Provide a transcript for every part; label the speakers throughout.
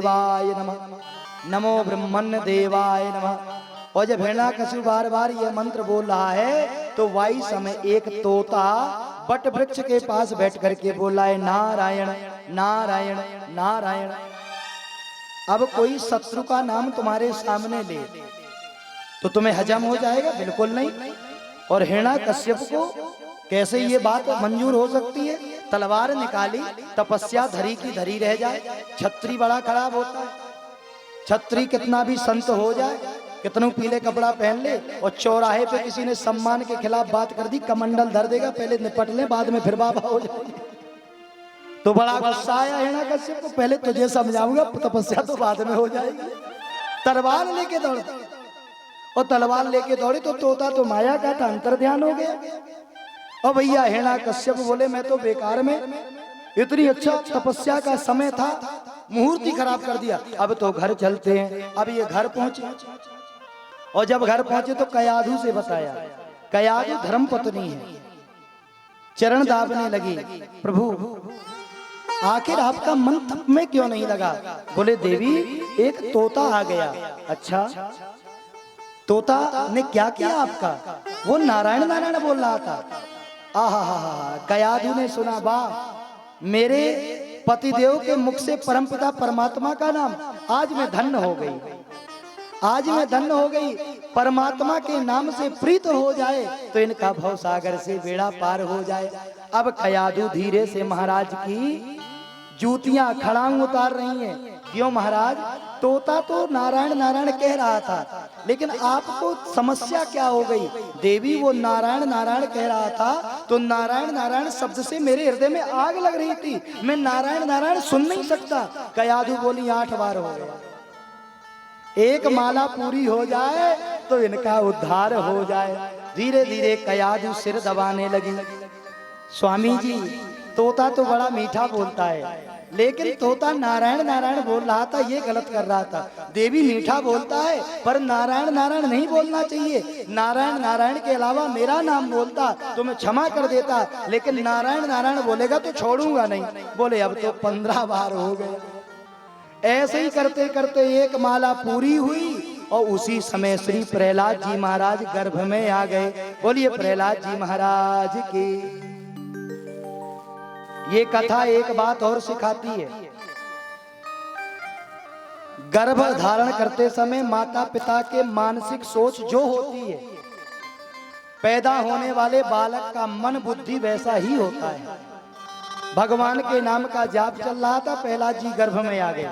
Speaker 1: देवाय नमः, नमो ब्रह्मण्य देवाय नमः। और जब हिरण्याकश्यप बार बार ये मंत्र बोल रहा है तो वाई समय एक तोता बट वृक्ष के पास बैठ करके बोल रहा है नारायण नारायण नारायण। अब कोई शत्रु का नाम तुम्हारे सामने ले तो तुम्हें हजम हो जाएगा? बिल्कुल नहीं। और हिरण्याकश्यप को कैसे ये बात मंजूर हो सकती है? तलवार निकाली, तपस्या धरी की धरी रह जाए। छत्री बड़ा खराब होता है। छत्री कितना भी संत हो जाए, कितनों पीले कपड़ा पहन ले और चौराहे पे किसी ने सम्मान के खिलाफ बात कर दी, कमंडल धर देगा, पहले निपट ले बाद में फिर बाबा हो जाएगी। तो बड़ा गुस्सा आया हिरण्याकश्यप को, पहले तुझे समझाऊंगा, तपस्या तो बाद में हो जाएगी। तलवार लेके दौड़, और तलवार लेके दौड़े तो तोता तो माया का था, अंतर ध्यान हो गया। और भैया हिरण्याकश्यप बोले मैं तो बेकार में, इतनी अच्छा तपस्या का समय था, मुहूर्त ही खराब कर दिया। अब तो घर चलते हैं। अब ये घर पहुंचे, और जब घर पहुंचे तो कयाधु से बताया। कयाधु धर्म पत्नी है, चरण दाबने लगी, प्रभु आखिर आपका मन तप में क्यों नहीं लगा? बोले देवी एक तोता आ गया। अच्छा, तोता ने क्या किया आपका? वो नारायण नारायण बोल रहा था। आहा, कयाधु ने सुना, वाह, मेरे पतिदेव के मुख से परमपिता परमात्मा का नाम, आज मैं धन्य हो गई, आज मैं धन्य हो गई। परमात्मा के नाम से प्रीत हो जाए तो इनका भव सागर से बेड़ा पार हो जाए। अब कयाधु धीरे से महाराज की जूतियां खड़ांग उतार रही हैं। क्यों महाराज? तोता तो नारायण नारायण कह रहा था, लेकिन आपको समस्या क्या हो गई? देवी वो नारायण नारायण कह रहा था तो नारायण नारायण शब्द से मेरे हृदय में आग लग रही थी, मैं नारायण नारायण सुन नहीं सकता। कयाधु बोली 8 बार हो गया, एक माला पूरी हो जाए तो इनका उद्धार हो जाए। धीरे धीरे कयाधु सिर दबाने लगी। स्वामी जी तोता तो बड़ा मीठा बोलता है, लेकिन तोता नारायण नारायण बोल रहा था, ये गलत कर रहा था। देवी मीठा बोलता है पर नारायण नारायण नहीं बोलना चाहिए। नारायण नारायण के अलावा मेरा नाम बोलता तो मैं क्षमा कर देता, लेकिन नारायण नारायण बोलेगा तो छोड़ूंगा नहीं। बोले अब तो 15 बार हो गए। ऐसे ही करते करते एक माला पूरी हुई और उसी समय श्री प्रहलाद जी महाराज गर्भ में आ गए। बोलिए प्रहलाद जी महाराज की। ये कथा एक बात और सिखाती है, गर्भ धारण करते समय माता पिता के मानसिक सोच जो होती है, पैदा होने वाले बालक का मन बुद्धि वैसा ही होता है। भगवान के नाम का जाप चल रहा था, प्रहलाद जी गर्भ में आ गए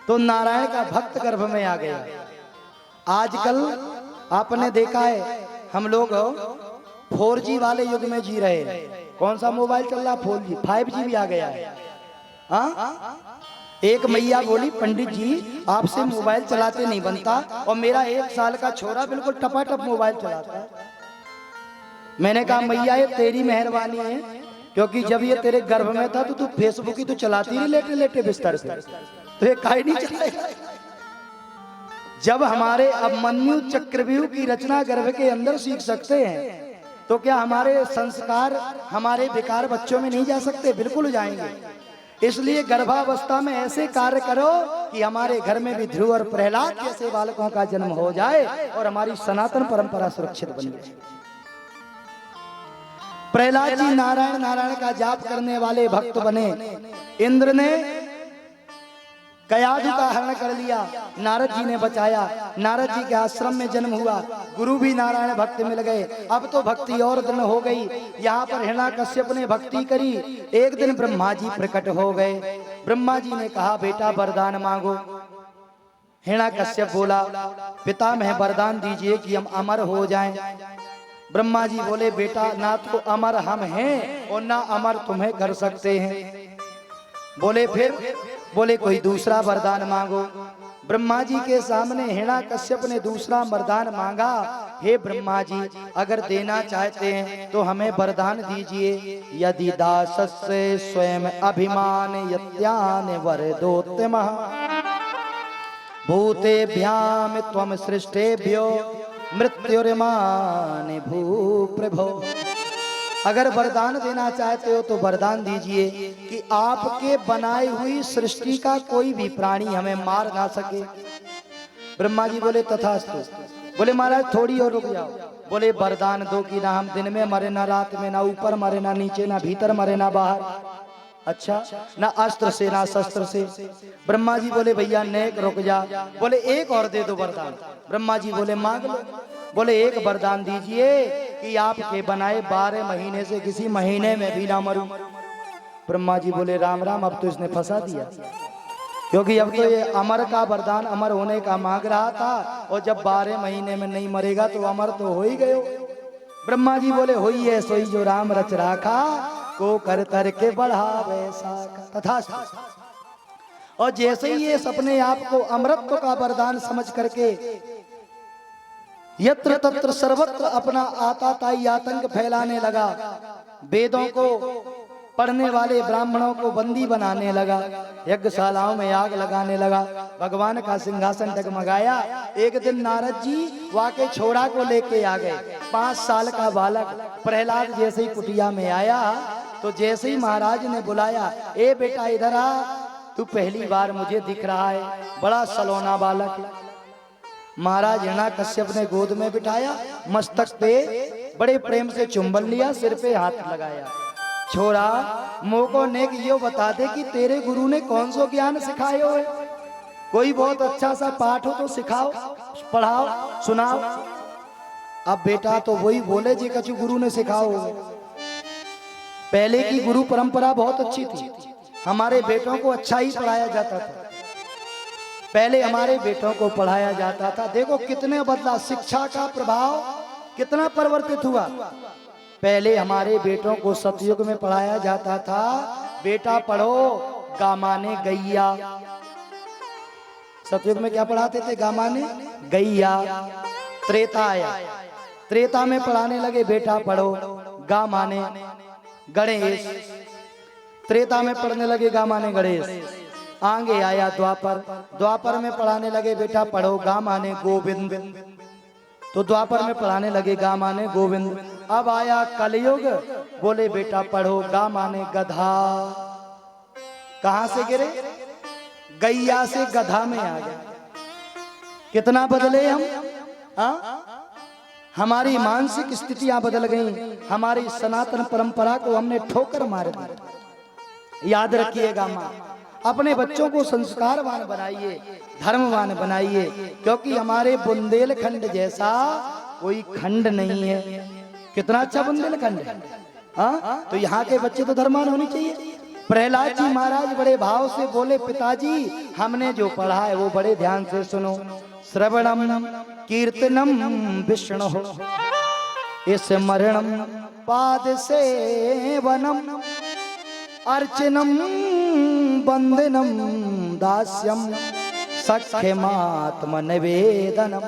Speaker 1: तो नारायण का भक्त गर्भ में आ गया। आजकल आपने देखा है हम लोग 4G वाले युग में जी रहे हैं। कौन सा मोबाइल चल रहा? 4G, 5G भी आ गया है। एक मैया बोली पंडित जी आपसे मोबाइल चलाते नहीं बनता, और मेरा 1 साल का छोरा बिल्कुल टपाटप मोबाइल चलाता है। मैंने कहा मैया ये तेरी मेहरबानी है, क्योंकि जब ये तेरे गर्भ में था तो तू फेसबुक ही तो चलाती रही लेटे लेटे बिस्तर से, तो ये काहे नहीं चलाएगा? जब हमारे अभिमन्यु चक्रव्यूह की रचना गर्भ के अंदर सीख सकते हैं तो क्या हमारे संस्कार हमारे बेकार बच्चों में नहीं जा सकते? बिल्कुल जाएंगे। इसलिए गर्भावस्था में ऐसे कार्य करो कि हमारे घर में भी ध्रुव और प्रहलाद जैसे बालकों का जन्म हो जाए और हमारी सनातन परंपरा सुरक्षित बनी रहे। प्रहलाद जी नारायण नारायण का जाप करने वाले भक्त बने। इंद्र ने कयाधु का हरण कर लिया, नारद जी ने बचाया। नारद जी के आश्रम में जन्म हुआ, गुरु भी नारायण भक्त मिल गए। अब तो भक्ति और दिन हो गई। यहाँ पर हिरण्याकश्यप ने भक्ति करी। एक दिन ब्रह्मा जी प्रकट हो गए। ब्रह्मा जी ने कहा बेटा वरदान मांगो। हिरण्याकश्यप बोला पितामह वरदान दीजिए कि हम अमर हो जाएं। ब्रह्मा जी बोले बेटा ना तो अमर हम हैं और ना अमर तुम्हें कर सकते हैं। बोले फिर? बोले कोई दूसरा वरदान मांगो। ब्रह्मा जी के सामने हिरण्याकश्यप ने दूसरा वरदान मांगा, हे ब्रह्मा जी अगर देना चाहते हैं तो हमें वरदान दीजिए। यदि दासस्य स्वयं अभिमान यत्यान वरदोत्तमः भूतेभ्याम त्वं सृष्टेभ्यो मृत्युर्मानि भूप्रभो। अगर वरदान देना चाहते हो तो वरदान दीजिए कि आपके बनाई हुई सृष्टि का कोई भी प्राणी हमें मार ना सके। ब्रह्मा जी बोले तथास्तु। बोले महाराज थोड़ी और रुक जाओ। बोले वरदान दो कि ना हम दिन में मरे, ना रात में, ना ऊपर मरे, ना नीचे, ना भीतर मरे, ना बाहर। अच्छा, ना अस्त्र से ना शस्त्र से। ब्रह्मा जी बोले भैया नेक रुक जा। बोले एक और दे दो वरदान। ब्रह्मा जी बोले मांग लो। बोले एक वरदान दीजिए कि आपके बनाए 12 महीने से किसी महीने में भी ना मरूं। ब्रह्मा जी बोले राम राम, अब तो इसने फंसा दिया, क्योंकि अब तो ये अमर का वरदान अमर होने का मांग रहा था, और जब 12 महीने में नहीं मरेगा तो अमर तो हो ही गयो। ब्रह्मा जी बोले होई है सोई जो राम रच राखा, को कर तर के बढ़ावे साका। तथास्तु। और जैसे ही ये सपने आपको अमृत का वरदान समझ करके यत्र तत्र सर्वत्र अपना आताताई आतंक फैलाने लगा, वेदों को पढ़ने वाले ब्राह्मणों को बंदी बनाने लगा, यज्ञशालाओं में आग लगाने लगा, भगवान का सिंहासन डगमगाया। एक दिन नारद जी वाके छोरा को लेके आ गए। 5 साल का बालक प्रहलाद जैसे ही कुटिया में आया तो जैसे ही महाराज ने बुलाया, ए बेटा इधर आ, तू पहली बार मुझे दिख रहा है, बड़ा सलोना बालक। महाराज हिरण्याकश्यप ने गोद में बिठाया, मस्तक पे बड़े प्रेम से चुंबन लिया, सिर पे हाथ लगाया। छोरा मोको नेक यो बता दे कि तेरे गुरु ने कौन सो ज्ञान सिखायो है, कोई बहुत अच्छा सा पाठ हो तो सिखाओ, पढ़ाओ, सुनाओ। अब बेटा तो वही बोले जी कछु गुरु ने सिखाओ। पहले की गुरु परंपरा बहुत अच्छी थी, हमारे बेटों को अच्छा ही पढ़ाया जाता था। पहले हमारे बेटों को पढ़ाया जाता था, देखो कितने बदला, शिक्षा का प्रभाव कितना परिवर्तित हुआ। पहले हमारे बेटों को सतयुग में पढ़ाया जाता था, बेटा पढ़ो गामाने गैया। सतयुग में क्या पढ़ाते थे? गामाने गैया। त्रेता आया, त्रेता में पढ़ाने लगे बेटा पढ़ो गामाने गणेश। त्रेता में पढ़ने लगे गामाने गणेश। आगे आया द्वापर, द्वापर में पढ़ाने लगे बेटा पढ़ो गामाने गोविंद, तो द्वापर में पढ़ाने लगे गामाने गोविंद। अब आया कलयुग, बोले बेटा पढ़ो गामाने गधा। कहां से गिरे? गैया से गधा में आ गए। कितना बदले हम, हमारी मानसिक स्थितियां बदल गई, हमारी सनातन परंपरा को हमने ठोकर मार दी। याद रखिएगा मां, अपने बच्चों को संस्कारवान बनाइए, धर्मवान बनाइए, क्योंकि हमारे बुंदेलखंड जैसा कोई खंड नहीं है। कितना अच्छा बुंदेलखंड है, हाँ? तो यहाँ के बच्चे तो धर्मवान होने चाहिए। प्रहलाद जी महाराज बड़े भाव से बोले पिताजी हमने जो पढ़ा है वो बड़े ध्यान से सुनो। श्रवणम कीर्तनम विष्णु स्मरणम पाद सेवनम अर्चनम वंदनम दास्यम सख्यमात्म निवेदनम।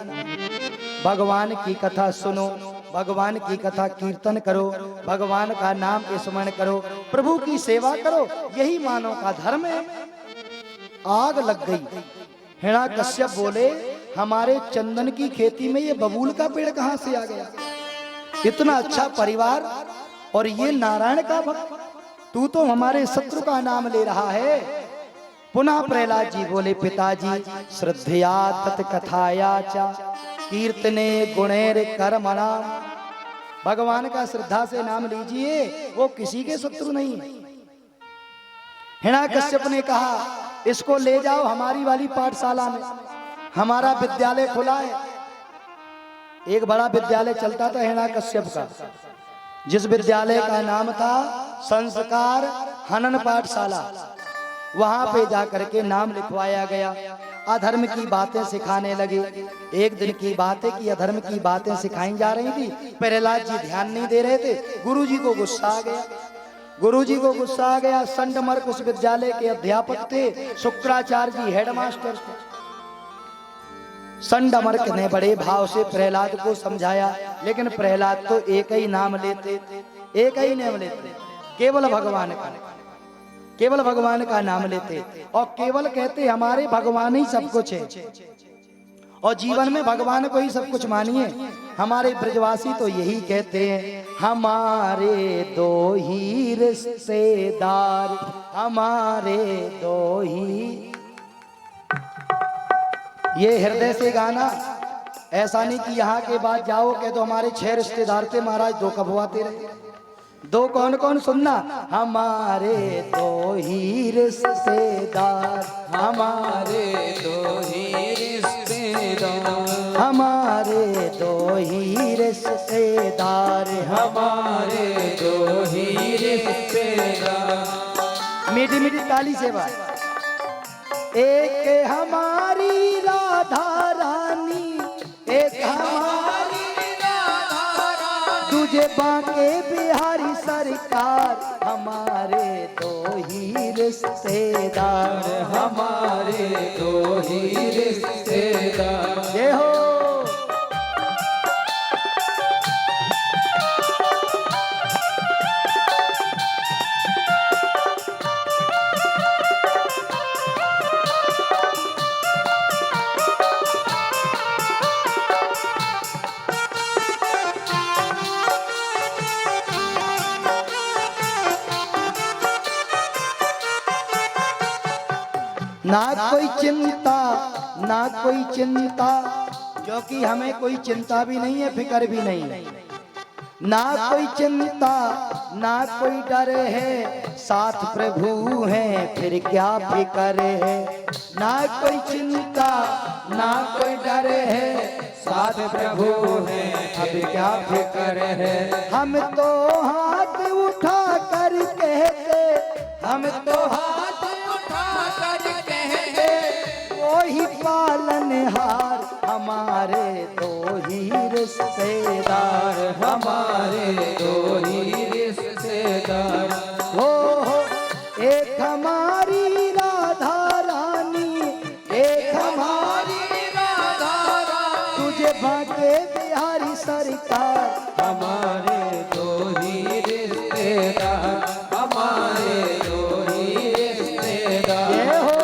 Speaker 1: भगवान की कथा सुनो, भगवान की कथा कीर्तन करो, भगवान का नाम स्मरण करो, प्रभु की सेवा करो, यही मानव का धर्म है। आग लग गई। हिरण्याकश्यप बोले हमारे चंदन की खेती में ये बबूल का पेड़ कहां से आ गया? इतना अच्छा परिवार और ये नारायण का भक्त, तू तो हमारे शत्रु का नाम ले रहा है। पुनः प्रहलाद जी बोले पिताजी श्रद्धया तत् कथाया च कीर्तने गुणेर कर्मणा। भगवान का श्रद्धा से नाम लीजिए, वो किसी के शत्रु नहीं है। हिरण्याकश्यप ने कहा इसको ले जाओ हमारी वाली पाठशाला में, हमारा विद्यालय खुला है। एक बड़ा विद्यालय चलता था हिरण्याकश्यप का, जिस विद्यालय का नाम था संस्कार हनन पाठशाला। वहां पे जाकर के नाम लिखवाया गया। अधर्म की बातें सिखाने लगे। एक दिन की बात है कि अधर्म की बातें सिखाई जा रही थी, प्रहलाद जी ध्यान नहीं दे रहे थे। गुरुजी को गुस्सा आ गया, गुरुजी को गुस्सा आ गया। संडमर्क उस विद्यालय के अध्यापक थे, शुक्राचार्य जी हेडमास्टर थे। संडमर्क ने बड़े भाव से प्रहलाद को समझाया, लेकिन प्रहलाद तो एक ही नाम लेते, एक ही नाम लेते, केवल भगवान का, केवल भगवान का नाम लेते, और केवल कहते हमारे भगवान ही सब कुछ है। और जीवन में भगवान को ही सब कुछ मानिए। हमारे ब्रजवासी तो यही कहते हैं, हमारे दो ही रिश्तेदार, हमारे दो ही। ये हृदय से गाना, ऐसा नहीं कि यहाँ के बाद जाओ के तो हमारे 6 रिश्तेदार थे महाराज, 2 कब आते रहे। 2 कौन कौन सुनना, हमारे दो ही रिश्तेदार,
Speaker 2: हमारे दो ही रिश्तेदार,
Speaker 1: हमारे दो ही रिश्तेदार,
Speaker 2: हमारे दो ही रिश्तेदार।
Speaker 1: मीठी मीठी ताली से बात। एक हमारी राधा रानी, एक हमारी
Speaker 2: राधा रानी,
Speaker 1: तुझे बांके बिहारी सरकार, हमारे दो ही रिश्तेदार,
Speaker 2: हमारे दो ही रिश्तेदार।
Speaker 1: ये हो। ना कोई चिंता, ना कोई चिंता, क्योंकि हमें कोई चिंता भी नहीं है, फिक्र भी नहीं। ना कोई चिंता, ना कोई डर है, साथ प्रभु हैं, फिर क्या फिक्र है। ना कोई चिंता, ना कोई डर है, साथ प्रभु हैं, अब क्या फिक्र है। हम तो हाथ उठा कर कहते, हम तो हाथ
Speaker 2: उठा कर कहते,
Speaker 1: वही पालनहार, हमारे दो ही रिश्तेदार,
Speaker 2: हमारे दो ही रिश्तेदार।
Speaker 1: हो एक हमारी राधा रानी, एक हमारी
Speaker 2: राधा रानी,
Speaker 1: तुझे बांके बिहारी सरकार,
Speaker 2: हमारे दो ही रिश्तेदार, हमारे दो ही रिश्तेदार।
Speaker 1: ये हो।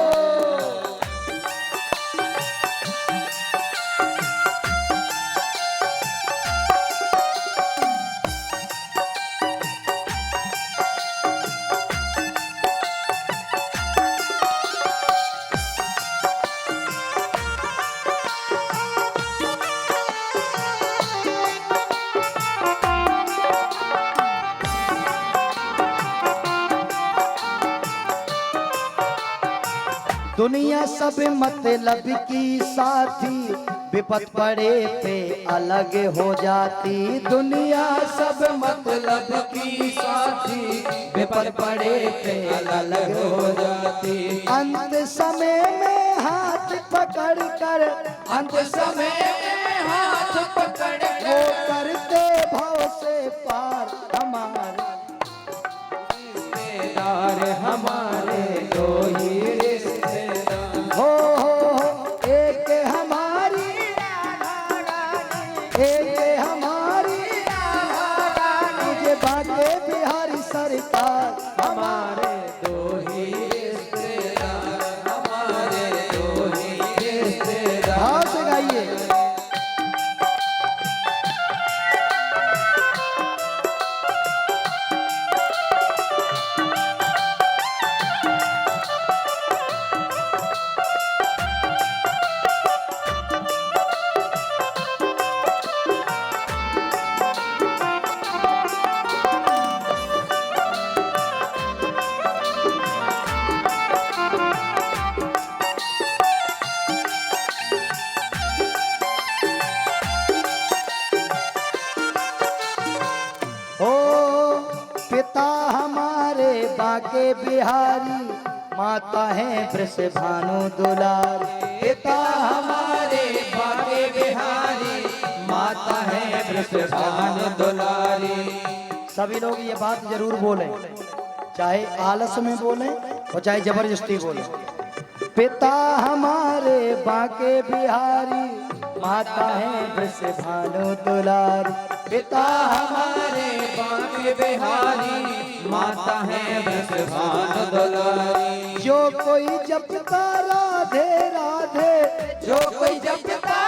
Speaker 1: दुनिया सब मतलब की साथी, विपत पड़े पे अलग हो जाती। दुनिया सब
Speaker 2: मतलब की साथी, विपद पड़े पे अलग हो जाती।
Speaker 1: अंत समय में हाथ पकड़ कर,
Speaker 2: अंत समय में हाथ पकड़
Speaker 1: वो करते भाव से पार, हमारे
Speaker 2: रिश्तेदार, हमारे दो ही रिश्तेदार।
Speaker 1: हो एक हमारी राधा रानी, एक हमारी राधा रानी, तुझे बांके बिहारी सरकार,
Speaker 2: हमारे दो ही रिश्तेदार, हमारे दो ही रिश्तेदार।
Speaker 1: भाव से गाइए। पिता हमारे बांके बिहारी, माता है वृषभानु दुलारी।
Speaker 2: पिता हमारे बांके बिहारी, माता है वृषभानु दुलारी।
Speaker 1: सभी लोग ये बात जरूर बोलें, चाहे आलस में बोलें और चाहे जबरदस्ती बोलें। पिता हमारे बांके बिहारी, माता है वृषभानु दुलारी।
Speaker 2: पिता हमारे बांके बिहारी, माता है वृषभानु दुलारी।
Speaker 1: जो कोई जपता राधे राधे,
Speaker 2: जो कोई जपता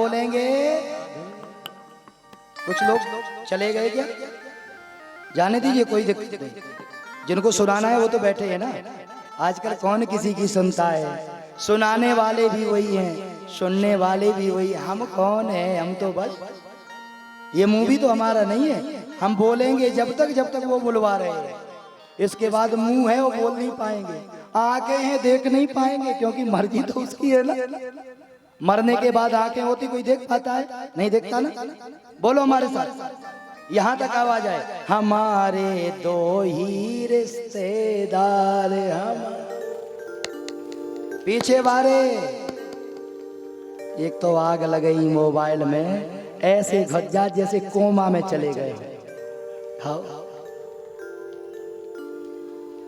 Speaker 1: बोलेंगे? कुछ लोग चले गए क्या? जाने दीजिए, कोई दिक्कत नहीं। जिनको सुनाना है वो तो बैठे हैं ना। आजकल कौन किसी की सुनता है? सुनाने वाले भी वही हैं, सुनने वाले भी वही। हम कौन है? हम तो बस, ये मूवी तो हमारा नहीं है। हम बोलेंगे जब तक वो बुलवा रहे हैं। इसके बाद मुंह है वो बोल नहीं पाएंगे, आंखें हैं देख नहीं पाएंगे, क्योंकि मर्जी तो उसकी है ना। मरने के बाद आंखें होती, कोई देख पाता है? नहीं देखता ना। बोलो हमारे साथ, यहां तक आवाज आए। हमारे दो ही रिश्तेदार हम पीछे बारे। एक तो आग लगई मोबाइल में, ऐसे घज्जा जैसे कोमा में चले गए। हाँ,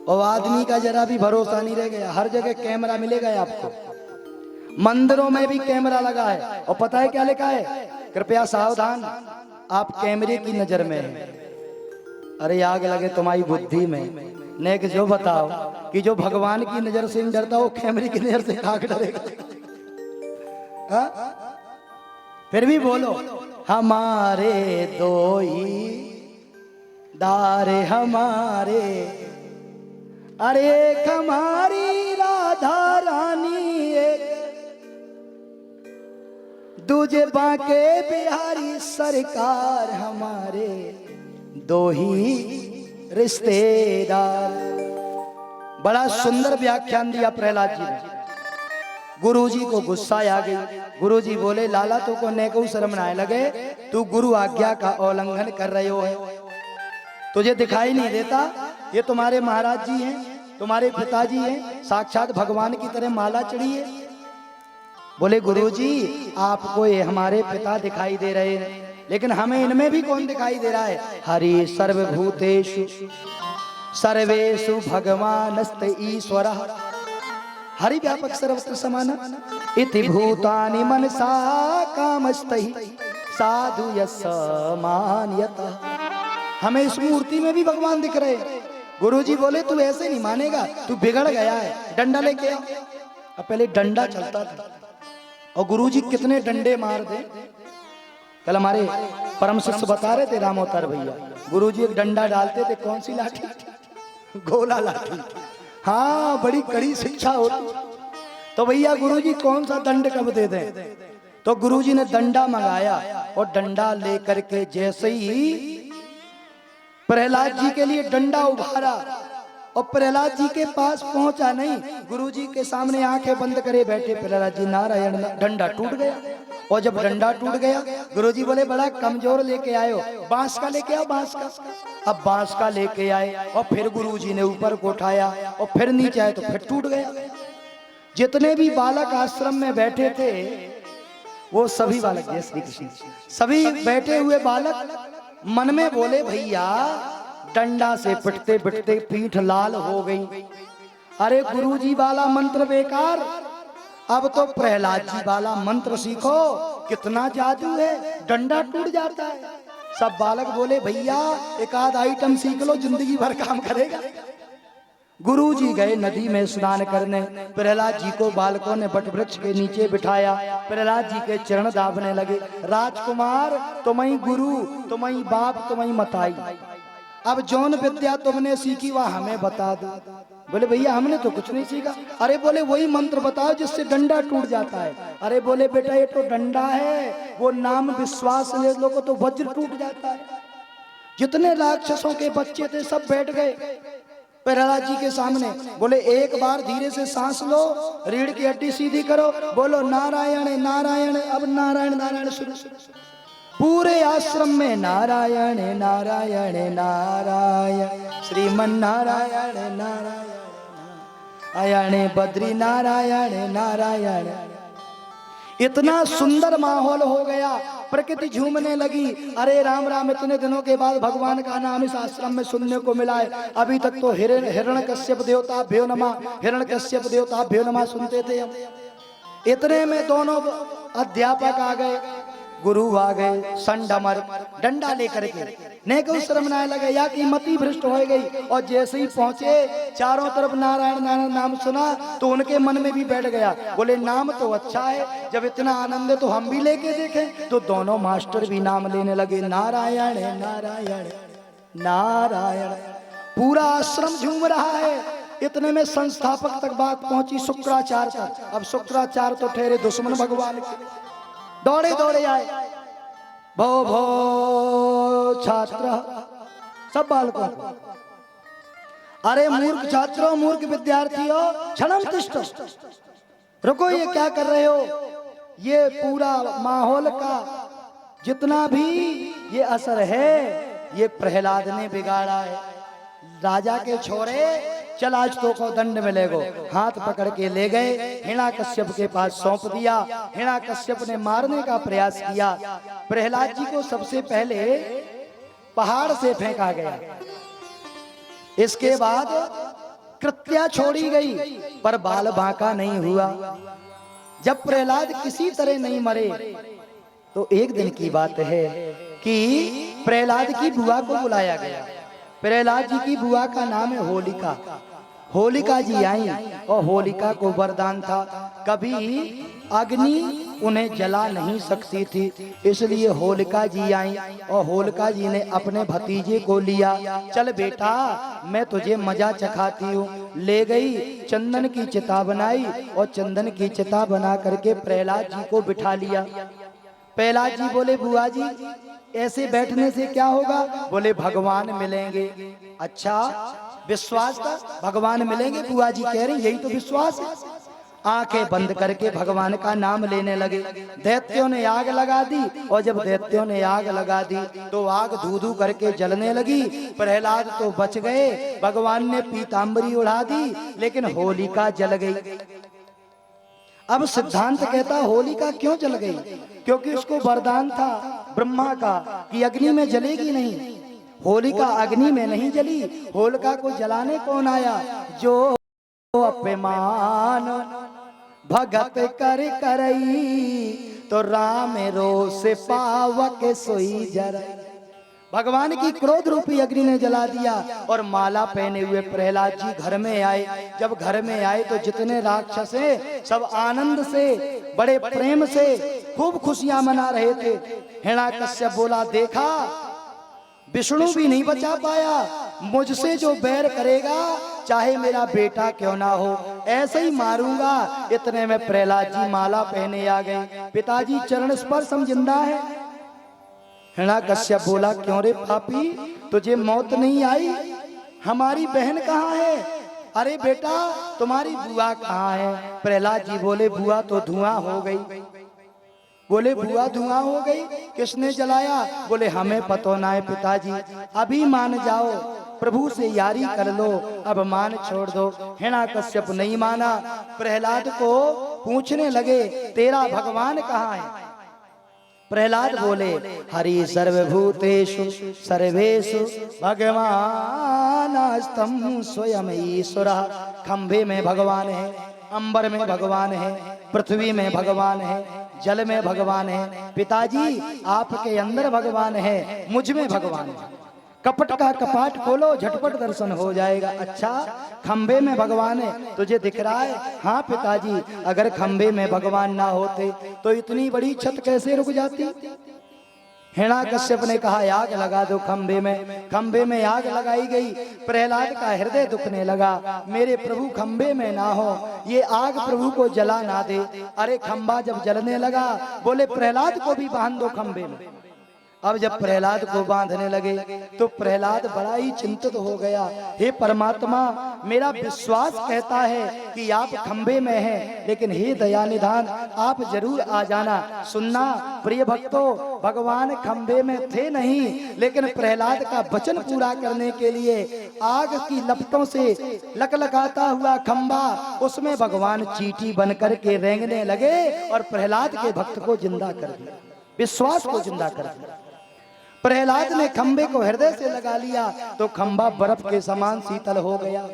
Speaker 1: और आदमी का जरा भी भरोसा नहीं रह गया। हर जगह कैमरा मिलेगा आपको, मंदिरों में भी कैमरा लगा है। और पता है क्या लिखा है? कृपया सावधान, आप कैमरे की नजर में हैं। अरे आग लगे तुम्हारी बुद्धि में। नेक जो बताओ कि जो भगवान की नजर से नहीं डरता, वो कैमरे की नजर से खाक डरेगा? हाँ? फिर भी बोलो, हमारे दो ही दारे हमारे। अरे एक हमारी राधा रानी, एक दूजे बांके बिहारी सरकार। हमारे दो ही रिश्तेदार। बड़ा सुंदर व्याख्यान दिया प्रहलाद जी ने। गुरुजी को गुस्सा आ गई। गुरुजी बोले, लाला तो को नेको शर्म ना लगे, तू गुरु आज्ञा का उल्लंघन कर रहे हो है। तुझे दिखाई नहीं देता? ये तुम्हारे महाराज जी हैं, तुम्हारे पिताजी हैं, साक्षात भगवान की तरह माला चढ़ी है। बोले गुरुजी, आपको ये हमारे पिता दिखाई दे रहे हैं, लेकिन हमें इनमें भी कौन दिखाई दे रहा है? हरि सर्वभूतेषु सर्वेषु भगवानस्त ईश्वरः। हरि व्यापक सर्वत्र समान। इति भूतानि मनसा कामस्तहि साधु यस्मान्यतः। हमें इस मूर्ति में भी भगवान दिख रहे हैं। गुरुजी बोले, तू ऐसे नहीं मानेगा, तू बिगड़ गया है, डंडा लेके आओ। अब पहले डंडा चलता था, और गुरुजी कितने डंडे मार दे। कल हमारे परम शिष्य बता रहे थे, रामोतर भैया, गुरुजी एक डंडा डालते थे। कौन सी लाठी? गोला लाठी। हाँ, बड़ी कड़ी शिक्षा होती। तो भैया गुरुजी कौन सा दंड कब दे दें? तो गुरुजी ने डंडा मंगाया, और डंडा लेकर के जैसे ही प्रहलाद जी के लिए डंडा उभारा, और प्रहलाद जी के पास पहुंचा नहीं, गुरुजी के सामने आंखें बंद करे बैठे प्रहलाद जी, नारायण, डंडा टूट गया। और जब डंडा टूट गया, गुरुजी बोले, बड़ा कमजोर लेके आए हो, बांस का लेके आओ, बांस का। अब बांस का लेके आए, और फिर गुरुजी ने ऊपर को उठाया, और फिर नीचे आए तो फिर टूट गया। जितने भी बालक आश्रम में बैठे थे, वो सभी बालक, जय श्री कृष्ण, सभी बैठे हुए बालक मन में बोले, भैया डंडा से पिटते पिटते पीठ लाल हो गई। अरे गुरुजी वाला मंत्र बेकार, अब तो प्रहलाद जी वाला मंत्र सीखो, कितना जादू है, डंडा टूट जाता है। सब बालक बोले, भैया एक आध आइटम सीख लो, जिंदगी भर काम करेगा। गुरुजी गए नदी में स्नान करने। प्रहलाद जी को बालकों ने वट वृक्ष के नीचे बिठाया। प्रहलाद जी के चरण दाबने लगे। राजकुमार, तुम्हारी गुरु, तुम्हारी बाप, तुम्हारी मताई, अब जौन विद्या तुमने सीखी वह हमें बता दो। बोले, भैया हमने तो कुछ नहीं सीखा। अरे बोले, वही मंत्र बताओ जिससे डंडा टूट जाता है। अरे बोले, बेटा ये तो डंडा है, वो नाम विश्वास ले लो तो वज्र टूट जाता है। जितने राक्षसों के बच्चे थे सब बैठ गए प्रहलाद जी के सामने। बोले, एक बार धीरे से सांस लो, रीढ़ की हड्डी सीधी करो, बोलो नारायण नारायण। अब नारायण नारायण शुरू। पूरे आश्रम में नारायण नारायण नारायण, श्रीमन नारायण नारायण नारायण, बद्री नारायण नारायण। इतना सुंदर माहौल हो गया, प्रकृति झूमने लगी। अरे राम राम, इतने दिनों के बाद भगवान का नाम इस आश्रम में सुनने को मिला है। अभी तक तो हिरण्यकश्यप देवता भ्यो नमः, हिरण्यकश्यप देवता भ्यो नमः सुनते थे हम। इतने में दोनों अध्यापक आ गए, गुरु आ गए संडमर डंडा लेकर के, ने को शर्मनाए लगे या कि मति भ्रष्ट हो गई। और जैसे ही पहुंचे चारों तरफ नारायण नारायण नाम सुना तो उनके मन में भी बैठ गया। बोले नाम तो अच्छा है, जब इतना आनंद है तो हम भी लेके देखें। तो दोनों मास्टर भी नाम लेने लगे, नारायण नारायण नारायण। पूरा आश्रम झूम रहा है। इतने में संस्थापक तक बात पहुंची शुक्राचार्य तक। अब शुक्राचार्य तो ठहरे दुश्मन भगवान के, दौड़े दौड़े आए। भो भो छात्र सब बालकों को, अरे मूर्ख छात्रों, मूर्ख विद्यार्थियों, क्षणम तिष्ठ, रुको, ये क्या कर रहे हो? ये पूरा माहौल का जितना भी ये असर है ये प्रहलाद ने बिगाड़ा है। राजा के छोरे, चल आज तो को दंड मिलेगो। हाथ पकड़ के ले गए, हिरण्याकश्यप के पास सौंप दिया। हिरण्याकश्यप ने मारने का प्रयास किया। प्रहलाद जी को सबसे पहले पहाड़ से फेंका गया, इसके बाद कृत्या छोड़ी गई, पर बाल बांका नहीं हुआ। जब प्रहलाद किसी तरह नहीं मरे तो एक दिन की बात है कि प्रहलाद की बुआ को बुलाया गया। प्रहलाद जी की बुआ का नाम है होलिका। होलिका जी आई और होलिका को वरदान था कभी अग्नि उन्हें जला नहीं सकती थी, इसलिए होलिका जी आई और होलिका जी ने अपने भतीजे को लिया। चल बेटा मैं तुझे मजा चखाती हूँ। ले गई, चंदन की चिता बनाई और चंदन की चिता बना करके प्रहलाद जी को बिठा लिया। प्रहलाद जी बोले बुआ जी ऐसे बैठने से क्या होगा? बोले भगवान मिलेंगे। अच्छा विश्वास था भगवान मिलेंगे? बुआ जी कह रही यही तो विश्वास है। आंखें बंद करके भगवान का नाम लेने लगे। दैत्यों ने आग लगा दी और जब दैत्यों ने आग लगा दी तो आग धू धू करके जलने लगी। प्रहलाद तो बच गए, भगवान ने पीतांबरी उड़ा दी, लेकिन होलिका जल गई। अब सिद्धांत कहता होलिका क्यों जल गई? क्योंकि उसको वरदान था ब्रह्मा का कि अग्नि में जलेगी नहीं। होलिका अग्नि में नहीं जली। होलिका को जलाने कौन आया? जो अपमान भगत कर करई तो राम रोष पावक सोई जरई। भगवान की क्रोध रूपी अग्नि ने जला दिया और माला पहने हुए प्रहलाद जी घर में आए। जब घर में आए तो जितने राक्षस हैं सब आनंद से बड़े प्रेम से खूब खुशियां मना रहे थे। हिरण्याकश्यप बोला देखा विष्णु भी नहीं बचा पाया, मुझसे जो बैर करेगा चाहे मेरा बेटा क्यों ना हो ऐसे ही मारूंगा। इतने में प्रहलाद जी माला पहने आ गए। पिताजी चरण स्पर्श हम जिंदा है। हिरण्याकश्यप बोला क्यों रे पापी तुझे मौत नहीं आई? हमारी बहन कहाँ है? अरे बेटा तुम्हारी बुआ कहाँ है? प्रहलाद जी बोले बुआ तो धुआं हो गई। बोले बुआ धुआं हो गई, किसने जलाया? बोले हमें पतो ना है पिताजी। अभी मान जाओ, प्रभु से यारी कर लो, अब मान छोड़ दो। हिरण्याकश्यप नहीं माना। प्रहलाद को पूछने लगे तेरा भगवान कहाँ है? प्रहलाद बोले हरि सर्वभूतेषु सर्वेषु भगवानस्तम स्वयं ईश्वरः। खंभे में भगवान है, अंबर में भगवान है, पृथ्वी में भगवान है, जल में भगवान है। पिताजी आपके अंदर भगवान है, मुझ में भगवान है। कपट का कपाट खोलो झटपट दर्शन हो जाएगा। अच्छा खंबे में भगवान है तुझे दिख रहा है? हाँ पिताजी अगर खंबे में भगवान ना होते तो इतनी बड़ी छत कैसे रुक जाती? हिरण्याकश्यप ने कहा आग लगा दो खंबे में। खंबे में आग लगाई गई। प्रहलाद का हृदय दुखने लगा, मेरे प्रभु खंबे में ना हो, ये आग प्रभु को जला ना दे। अरे खंबा जब जलने लगा बोले प्रहलाद को भी बांध दो खंबे में। अब जब प्रहलाद को बांधने लगे तो प्रहलाद बड़ा ही चिंतित हो गया। हे परमात्मा मेरा विश्वास कहता है कि आप खंबे में हैं, लेकिन हे दया निधान आप जरूर आ जाना। सुनना प्रिय भक्तों, भगवान खंबे में थे नहीं, लेकिन प्रहलाद का वचन पूरा करने के लिए आग की लपटों से लकलकाता हुआ खंबा, उसमें भगवान चींटी बन करके रेंगने लगे और प्रहलाद के भक्त को जिंदा कर दिया, विश्वास को जिंदा कर दिया। प्रहलाद ने खंबे को हृदय से लगा लिया तो खंबा बर्फ के समान शीतल हो गया।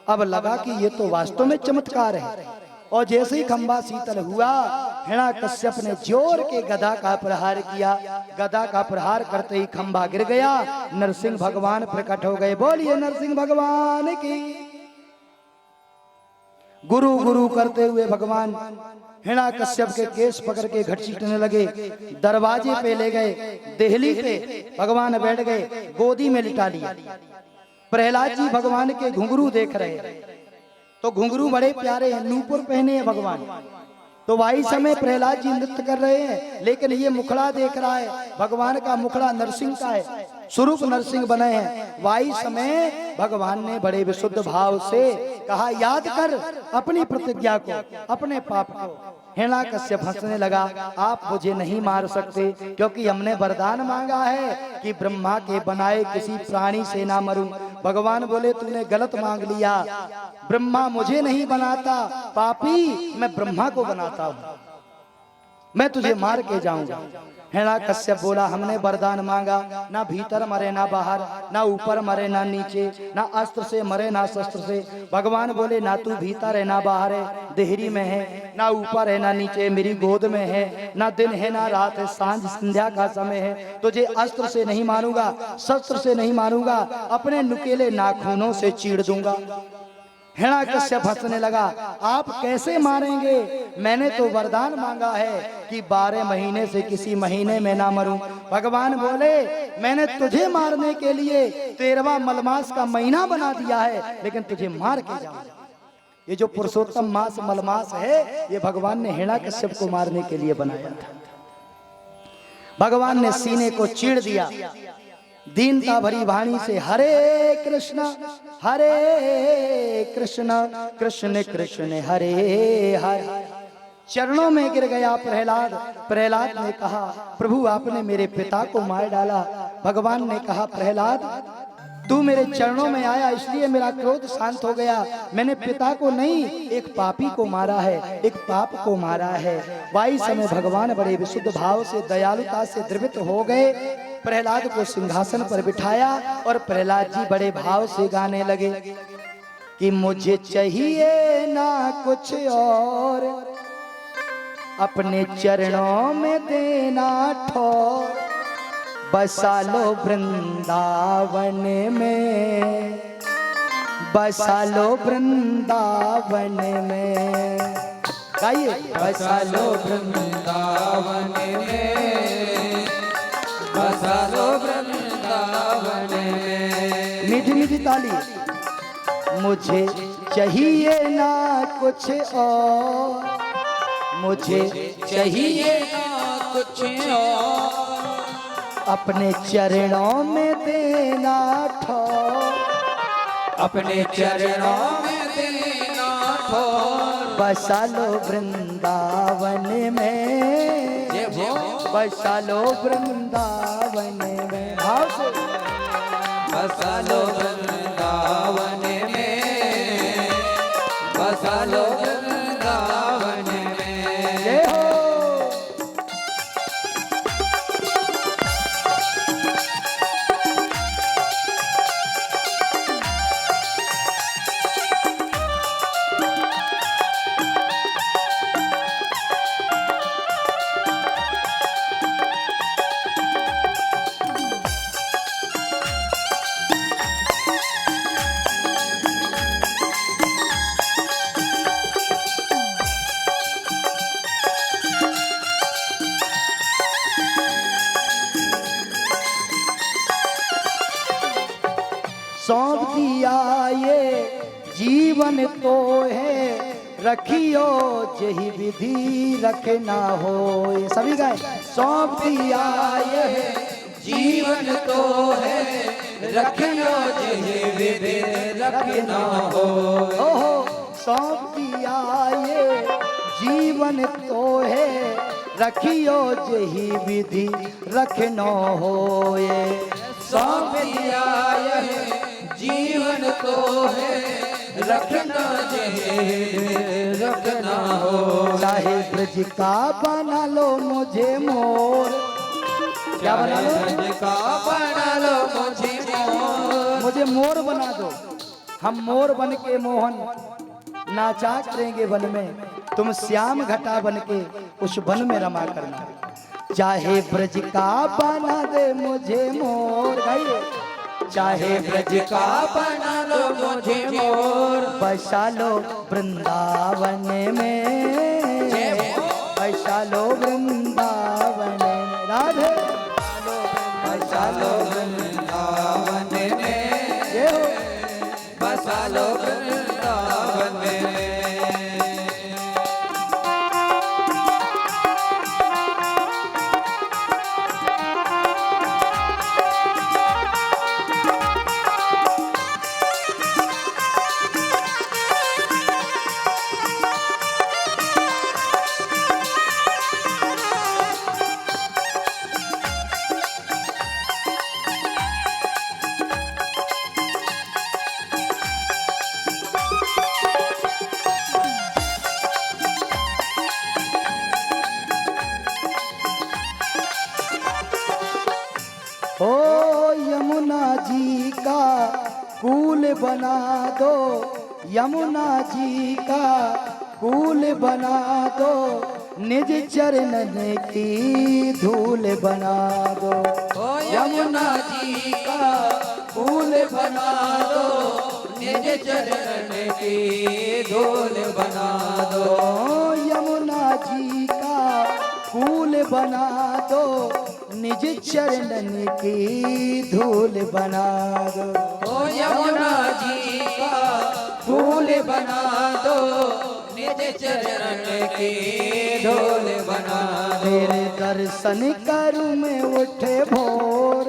Speaker 1: अब लगा कि ये तो वास्तव में चमत्कार है। और जैसे ही खंबा शीतल हुआ, हिरण्याकश्यप ने जोर के गदा का प्रहार किया। गदा का प्रहार करते ही खंबा गिर गया। नरसिंह भगवान प्रकट हो गए। बोलिए नरसिंह भगवान की। गुरु गुरु करते हुए भगवान हिरण्याकश्यप के केस पकड़ के घसीटने लगे। दरवाजे पे ले गए, देहली पे भगवान बैठ गए, गोदी में लिटा लिया। प्रहलाद जी भगवान के घुंघरू देख रहे हैं, तो घुंघरू बड़े प्यारे हैं, नूपुर पहने हैं भगवान। तो वही समय प्रहलाद जी नृत्य कर रहे हैं, लेकिन ये मुखड़ा देख रहा है। भगवान का मुखड़ा नरसिंह का है, स्वरूप नरसिंह बने हैं। वही समय भगवान ने बड़े विशुद्ध भाव से कहा, याद कर अपनी प्रतिज्ञा को, अपने पाप को। हिरण्याकश्यप हंसने लगा, आप मुझे नहीं मार सकते, क्योंकि हमने वरदान मांगा है कि ब्रह्मा के बनाए किसी प्राणी से ना मरूं। भगवान बोले, तूने गलत मांग लिया, ब्रह्मा मुझे नहीं बनाता, पापी मैं ब्रह्मा को बनाता हूं, मैं तुझे मार के जाऊंगा। हिरण्याकश्यप बोला, हमने वरदान मांगा, ना भीतर मरे ना बाहर, ना ऊपर मरे ना नीचे, ना अस्त्र से मरे ना शस्त्र से। भगवान बोले, ना तू भीतर है ना बाहर है, देहरी में है, ना ऊपर है ना नीचे, मेरी गोद में है, ना दिन है ना रात है, सांझ संध्या का समय है। तुझे अस्त्र से नहीं मारूंगा, शस्त्र से नहीं मारूंगा, अपने नुकेले नाखूनों से चीड़ दूंगा। हिरण्याकश्यप हंसने लगा, आप कैसे मारेंगे? मैंने तो वरदान मांगा है कि 12 महीने से किसी महीने में ना मरूं। भगवान बोले, मैंने तुझे मारने के लिए 13वां मलमास का महीना बना दिया है, लेकिन तुझे मार के जाऊंगा। ये जो पुरुषोत्तम मास मलमास है, ये भगवान ने हिरण्याकश्यप को मारने के लिए बनाया था। भगवान ने सीने को चीड़ दिया, दीनता भरी वाणी से हरे कृष्ण कृष्ण कृष्ण हरे हरे। चरणों में गिर गया प्रहलाद। प्रहलाद ने कहा, प्रभु आपने मेरे पिता को मार डाला। भगवान ने कहा, प्रहलाद तू मेरे चरणों में आया इसलिए मेरा क्रोध शांत हो गया। मैंने पिता को नहीं, एक पापी को मारा है, एक पाप को मारा है। वाई समय भगवान बड़े विशुद्ध भाव से, दयालुता से द्रवित हो गए। प्रहलाद को सिंहासन पर बिठाया और प्रहलाद जी बड़े भाव से गाने लगे कि मुझे चाहिए ना कुछ और, अपने चरणों में देना ठोर, बसा लो वृंदावन में, बसा लो वृंदावन में। गाइए,
Speaker 2: बसा लो वृंदावन में, बसा लो वृंदावन में।
Speaker 1: मीठी मीठी ताली। मुझे चाहिए ना कुछ और, मुझे
Speaker 2: चाहिए ना कुछ और,
Speaker 1: अपने चरणों में देना ठोर,
Speaker 2: अपने चरणों में देना ठोर,
Speaker 1: बसा लो वृंदावन में, बसा लो वृंदावन में। भाव से
Speaker 2: बसा लो वृंदावन में, बसा लो वृंदावन में।
Speaker 1: जय हो। सौंप दिया ये जीवन तो है, रखियो जही विधि रखना हो। ये सभी गाए। सौंप दिया ये
Speaker 2: जीवन तो है, रखियो जही विधि रखना हो।
Speaker 1: ओहो, सौंप दिया ये जीवन तो है, रखियो जही विधि रखना हो। ये
Speaker 2: सौंप दिया यह जीवन तो है, रखना चाहिए रखना हो।
Speaker 1: चाहे ब्रज का बना लो मुझे मोर, क्या बना लो?
Speaker 2: ब्रज का बना लो मुझे मोर,
Speaker 1: मुझे मोर बना दो। हम मोर बन के मोहन नाचा करेंगे वन में। तुम श्याम घटा बन के उस वन में रमा करना। चाहे ब्रज का बना दे मुझे मोर, गाइए। चाहे ब्रज का
Speaker 2: बना लो मुझे मोर,
Speaker 1: बसा लो वृंदावन में, बसा लो वृंदावन में, राधे
Speaker 2: बसा लो वृंदावन में,
Speaker 1: ये हो।
Speaker 2: बसा लो वृंदावन में।
Speaker 1: ओ यमुना जी का कूल बना दो, यमुना जी का कूल बना दो, निज चरणन की धूल बना दो।
Speaker 2: ओ यमुना जी का फूल बना दो, निज चरण की धूल बना दो।
Speaker 1: ओ यमुना जी का कूल बना दो, निज चरणन की धूल बना दो।
Speaker 2: ओ यमुना जी का फूल बना दो, निज चरण की धूल बना दो।
Speaker 1: तेरे दर्शन करूं मैं उठे भोर,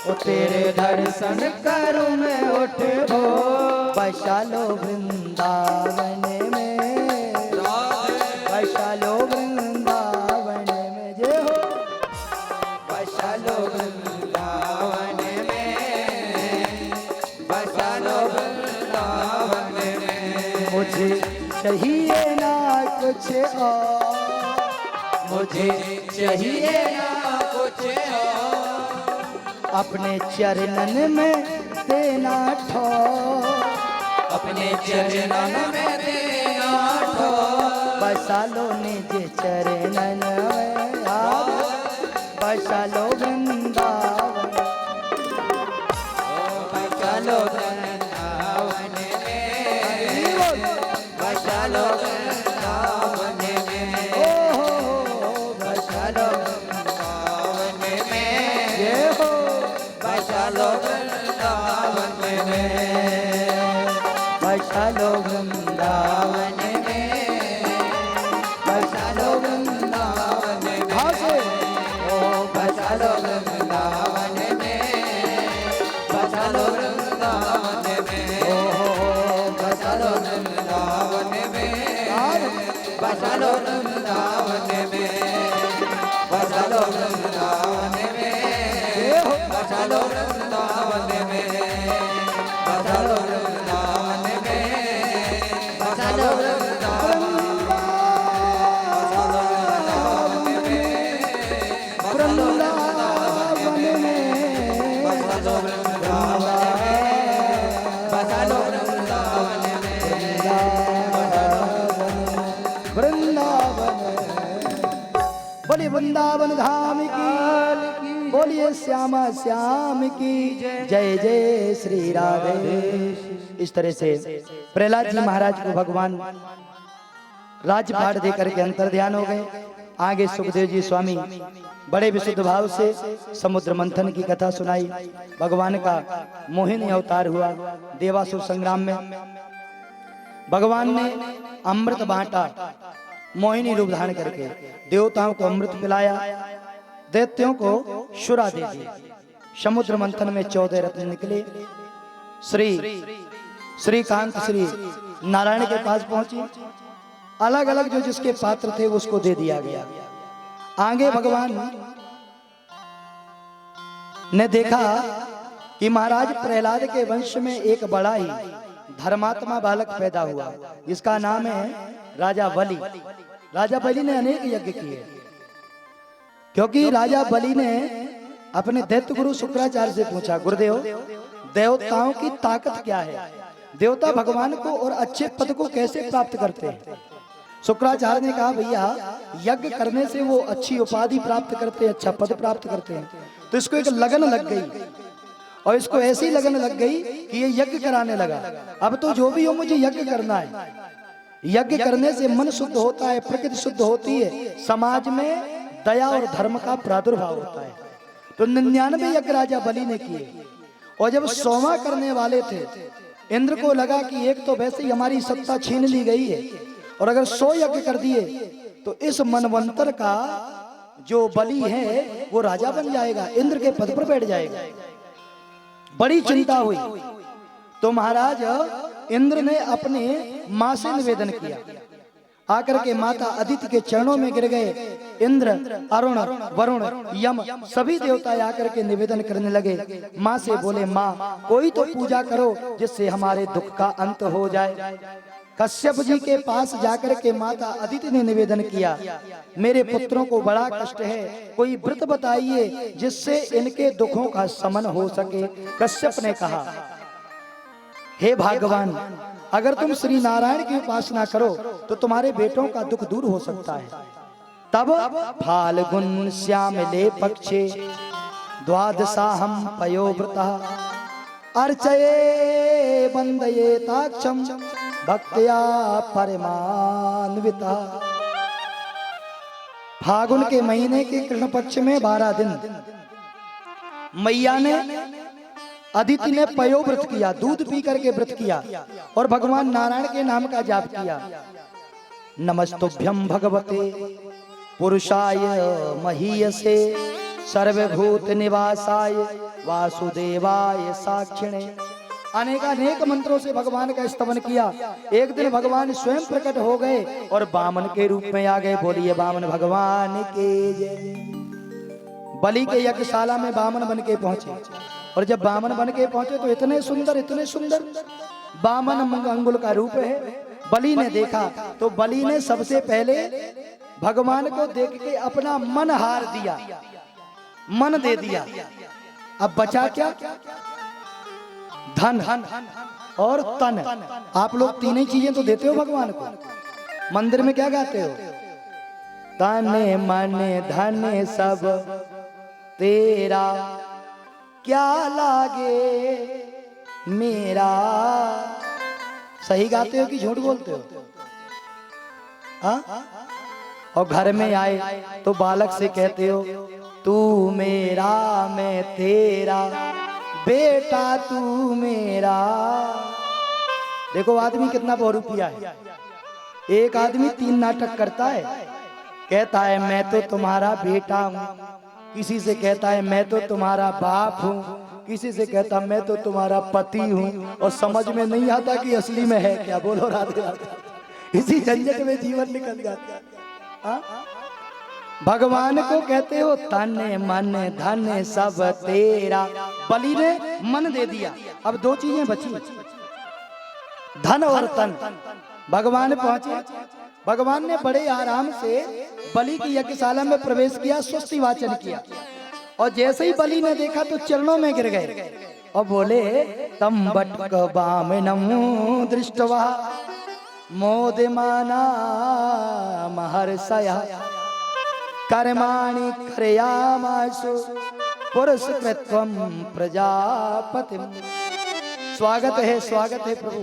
Speaker 1: ओ तेरे दर्शन करूं मैं उठे भोर, बसा लो वृंदावन में, बसा लो वृंदावन में, जय हो।
Speaker 2: बसा लो वृंदावन में, बसा लो वृंदावन में।
Speaker 1: मुझे चाहिए ना कुछ और,
Speaker 2: मुझे चाहिए ना कुछ और,
Speaker 1: अपने चरणन में देना ठोर,
Speaker 2: अपने चरणन में देना ठोर।
Speaker 1: बसा लो निज चरणन में, बसा लो वृंदावन,
Speaker 2: बसा लो वृंदावन में, बसा लो वृंदावन में।
Speaker 1: ओ हो
Speaker 2: बसा लो वृंदावन में,
Speaker 1: ये हो।
Speaker 2: बसा लो वृंदावन में,
Speaker 1: बसा लो वृंदावन में,
Speaker 2: बसा लो वृंदावन में।
Speaker 1: हाँ से।
Speaker 2: ओ बसा लो वृंदावन में, बसा लो वृंदावन में।
Speaker 1: ओ हो
Speaker 2: बसा लो वृंदावन में, बसा लो वृंदावन में। बसा लो वृंदावन में,
Speaker 1: ये हो।
Speaker 2: बसा लो वृंदावन में। बसा लो वृंदावन में, बसा लो वृंदावन में। बसा लो वृंदावन में, बसा लो वृंदावन में। बसा लो वृंदावन में, बसा लो वृंदावन में।
Speaker 1: वृंदावन, बोलिए वृंदावन धाम की, बोलिए श्यामा श्याम की जय जय श्री राधे। इस तरह से प्रहलाद जी महाराज को भगवान राजपाट देकर के अंतर ध्यान हो गए। आगे सुखदेव जी स्वामी बड़े विशुद्ध भाव से समुद्र मंथन की कथा सुनाई। भगवान का मोहिनी अवतार हुआ। देवासुर संग्राम में भगवान ने अमृत बांटा, मोहिनी रूप धारण करके देवताओं को अमृत पिलाया, दैत्यों को शुरा दे दी। समुद्र मंथन में 14 रत्न निकले। श्रीकांत श्री नारायण के पास पहुंची। अलग अलग जो जिसके पात्र थे उसको दे दिया गया। आगे भगवान ने देखा कि महाराज प्रहलाद के वंश में एक बड़ा ही धर्मात्मा बालक पैदा हुआ, जिसका नाम है राजा बलि। राजा बलि ने अनेक यज्ञ किए, क्योंकि राजा बलि ने अपने दैत्य गुरु शुक्राचार्य से पूछा, गुरुदेव देवताओं की ताकत क्या है, देवता भगवान को और अच्छे पद को कैसे प्राप्त करते हैं। शुक्राचार्य ने कहा भैया यज्ञ करने से वो अच्छी उपाधि प्राप्त करते हैं, अच्छा पद प्राप्त करते हैं। तो इसको एक लगन लग गई और इसको ऐसी लगन लग गई कि ये यज्ञ कराने लगा। अब तो जो भी हो मुझे यज्ञ करना है। यज्ञ करने से मन शुद्ध होता है, प्रकृति शुद्ध होती है, समाज में दया और धर्म का प्रादुर्भाव होता है। तो 99 यज्ञ राजा बलि ने किए और जब 100वां करने वाले थे इंद्र को लगा कि एक तो वैसे ही हमारी सत्ता छीन ली गई है और अगर 100 यज्ञ कर दिए तो इस मनवंतर का जो बलि है वो राजा बन जाएगा, इंद्र के पद पर बैठ जाएगा। बड़ी चिंता हुई तो महाराज इंद्र ने अपने मां से निवेदन किया। आकर के माता अदिति के चरणों में गिर गए। इंद्र, अरुण, वरुण, यम सभी देवता आकर के निवेदन करने लगे। मां से बोले मां कोई तो पूजा करो जिससे हमारे दुख का अंत हो जाए। कश्यप जी के पास जाकर के माता अदिति ने निवेदन किया, मेरे पुत्रों को बड़ा कष्ट है, कोई व्रत बताइए जिससे इनके दुखों का शमन हो सके। कश्यप ने कहा, हे भगवान अगर तुम श्री नारायण की उपासना करो तो तुम्हारे बेटों का दुख दूर हो सकता है। तब फाल्गुन श्यामले पक्षे द्वादशाहम पयोव्रतः अर्चये वंदये ताक्षम भक्त्या परमान्विता। फागुन के महीने के कृष्ण पक्ष में 12 दिन मैया ने अदिति ने पयो व्रत किया, दूध पी करके व्रत किया और भगवान नारायण के नाम का जाप किया। नमस्तुभ्यं भगवते पुरुषाय महीयसे सर्वभूत निवासाय वासुदेवाय साक्षिणे। अनेकानेक मंत्रों से भगवान का स्तवन किया। एक दिन भगवान स्वयं प्रकट हो गए और बामन के रूप में आ गए। बोलिए बामन भगवान के जय। बलि के यज्ञशाला में बामन बन के पहुंचे और जब बामन बन के पहुंचे तो इतने सुंदर बामन अंगुल का रूप है। बलि ने देखा तो बलि ने सबसे पहले भगवान को देख के अपना मन हार दिया, मन दे दिया। अब बचा क्या? धन और तन। आप लोग तीन ही चीजें तो देते हो भगवान को। मंदिर में क्या गाते हो? तने मन धन सब तेरा क्या लागे मेरा। सही गाते हो कि झूठ बोलते हो? हाँ? और घर में आए तो बालक से कहते हो तू मेरा मैं तेरा, बेटा तू मेरा। देखो आदमी कितना बहुरूपिया है। एक आदमी 3 नाटक करता है, कहता है मैं तो तुम्हारा बेटा हूँ, किसी से कहता है मैं तो तुम्हारा बाप हूँ, किसी से कहता मैं तो तुम्हारा पति हूँ, और समझ में नहीं आता कि असली में है क्या। बोलो राधे राधे। इसी झंझट में जीवन निकल जाता है। भगवान को कहते हो तन मन धन सब तेरा। बलि ने मन दे दिया, अब 2 चीजें बची, धन और तन। भगवान पहुंचे, भगवान ने बड़े आराम से बलि की यज्ञशाला में प्रवेश किया, स्वस्ति वाचन किया और जैसे ही बलि ने देखा तो चरणों में गिर गए और बोले तम बटक बामनम दृष्टवा मोदमाना महर्षया कर्माणि करयामासु पुरस्कृत्वं प्रजापति। स्वागत है प्रभु,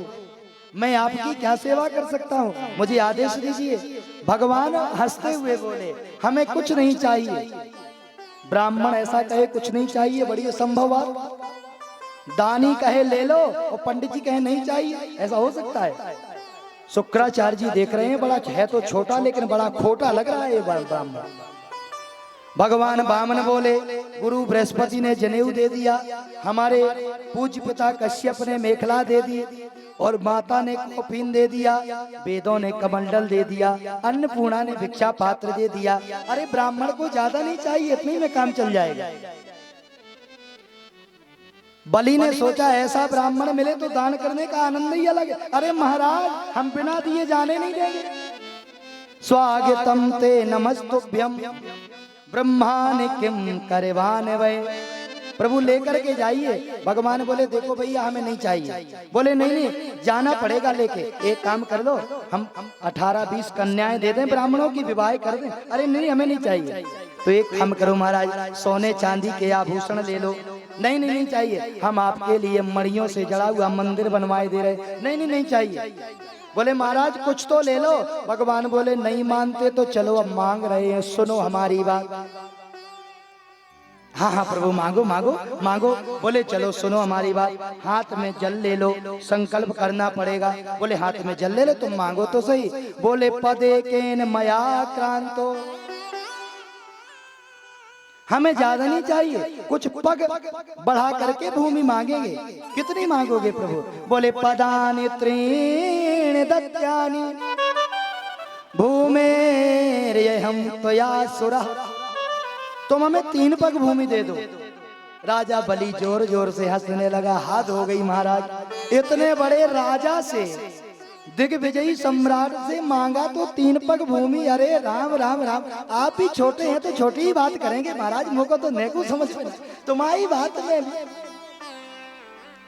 Speaker 1: मैं आपकी क्या सेवा कर सकता हूँ, मुझे आदेश दीजिए। भगवान हंसते हुए बोले हमें कुछ नहीं चाहिए। ब्राह्मण ऐसा कहे कुछ नहीं चाहिए, बड़ी असंभव बात। दानी कहे ले लो और पंडित जी कहे नहीं चाहिए, ऐसा हो सकता है? शुक्राचार्य जी देख रहे हैं, बड़ा है तो छोटा लेकिन बड़ा खोटा लग रहा है ये ब्राह्मण। भगवान बामन बोले गुरु बृहस्पति ने जनेऊ दे दिया, हमारे पूज्य पिता कश्यप ने मेखला दे दी और माता ने कौपीन दे दिया, वेदों ने कमंडल दे दिया, अन्नपूर्णा ने भिक्षा पात्र दे दिया। अरे ब्राह्मण को ज्यादा नहीं चाहिए, इतने में काम चल जाएगा। बलि ने सोचा ऐसा ब्राह्मण मिले तो दान करने का आनंद ही अलग है। अरे महाराज हम बिना दिए जाने नहीं देंगे। स्वागतम ते नमस्तुभ्यम ब्रह्मानि किम करवान वै प्रभु लेकर के जाइए। भगवान बोले देखो भैया हमें नहीं चाहिए। बोले नहीं नहीं जाना पड़ेगा लेके। एक काम कर लो, हम 18-20 कन्याएं दे दें, ब्राह्मणों की विवाह कर दें। अरे नहीं हमें नहीं चाहिए। तो एक काम करो महाराज, सोने चांदी के आभूषण ले लो। नहीं नहीं नहीं चाहिए, हम आपके लिए मड़ियों से जड़ा हुआ मंदिर बनवाए दे रहे। नहीं नहीं नहीं चाहिए। बोले महाराज कुछ तो ले लो। भगवान बोले नहीं मानते तो चलो अब मांग रहे हैं, सुनो हमारी बात। हाँ हाँ प्रभु मांगो मांगो मांगो। बोले चलो सुनो हमारी बात, हाथ में जल ले लो, संकल्प करना पड़ेगा। बोले हाथ में जल ले लो, तुम मांगो तो सही। बोले पदे केन मया क्रांतो, हमें ज्यादा नहीं चाहिए, कुछ पग बढ़ा करके भूमि मांगेंगे। कितनी मांगोगे प्रभु? बोले पदानि त्रीणि दत्यानि भूमेर्यहं त्वया सुरः, तुम हमें 3 पग भूमि दे दो। राजा बलि जोर जोर से हंसने लगा। हाथ हो गई महाराज, इतने बड़े राजा से, दिग्विजयी सम्राट से मांगा तो 3 पग भूमि। अरे राम राम राम, आप ही छोटे हैं तो छोटी ही बात करेंगे महाराज, मुझको तो नेकू समझ में तुम्हारी बात में।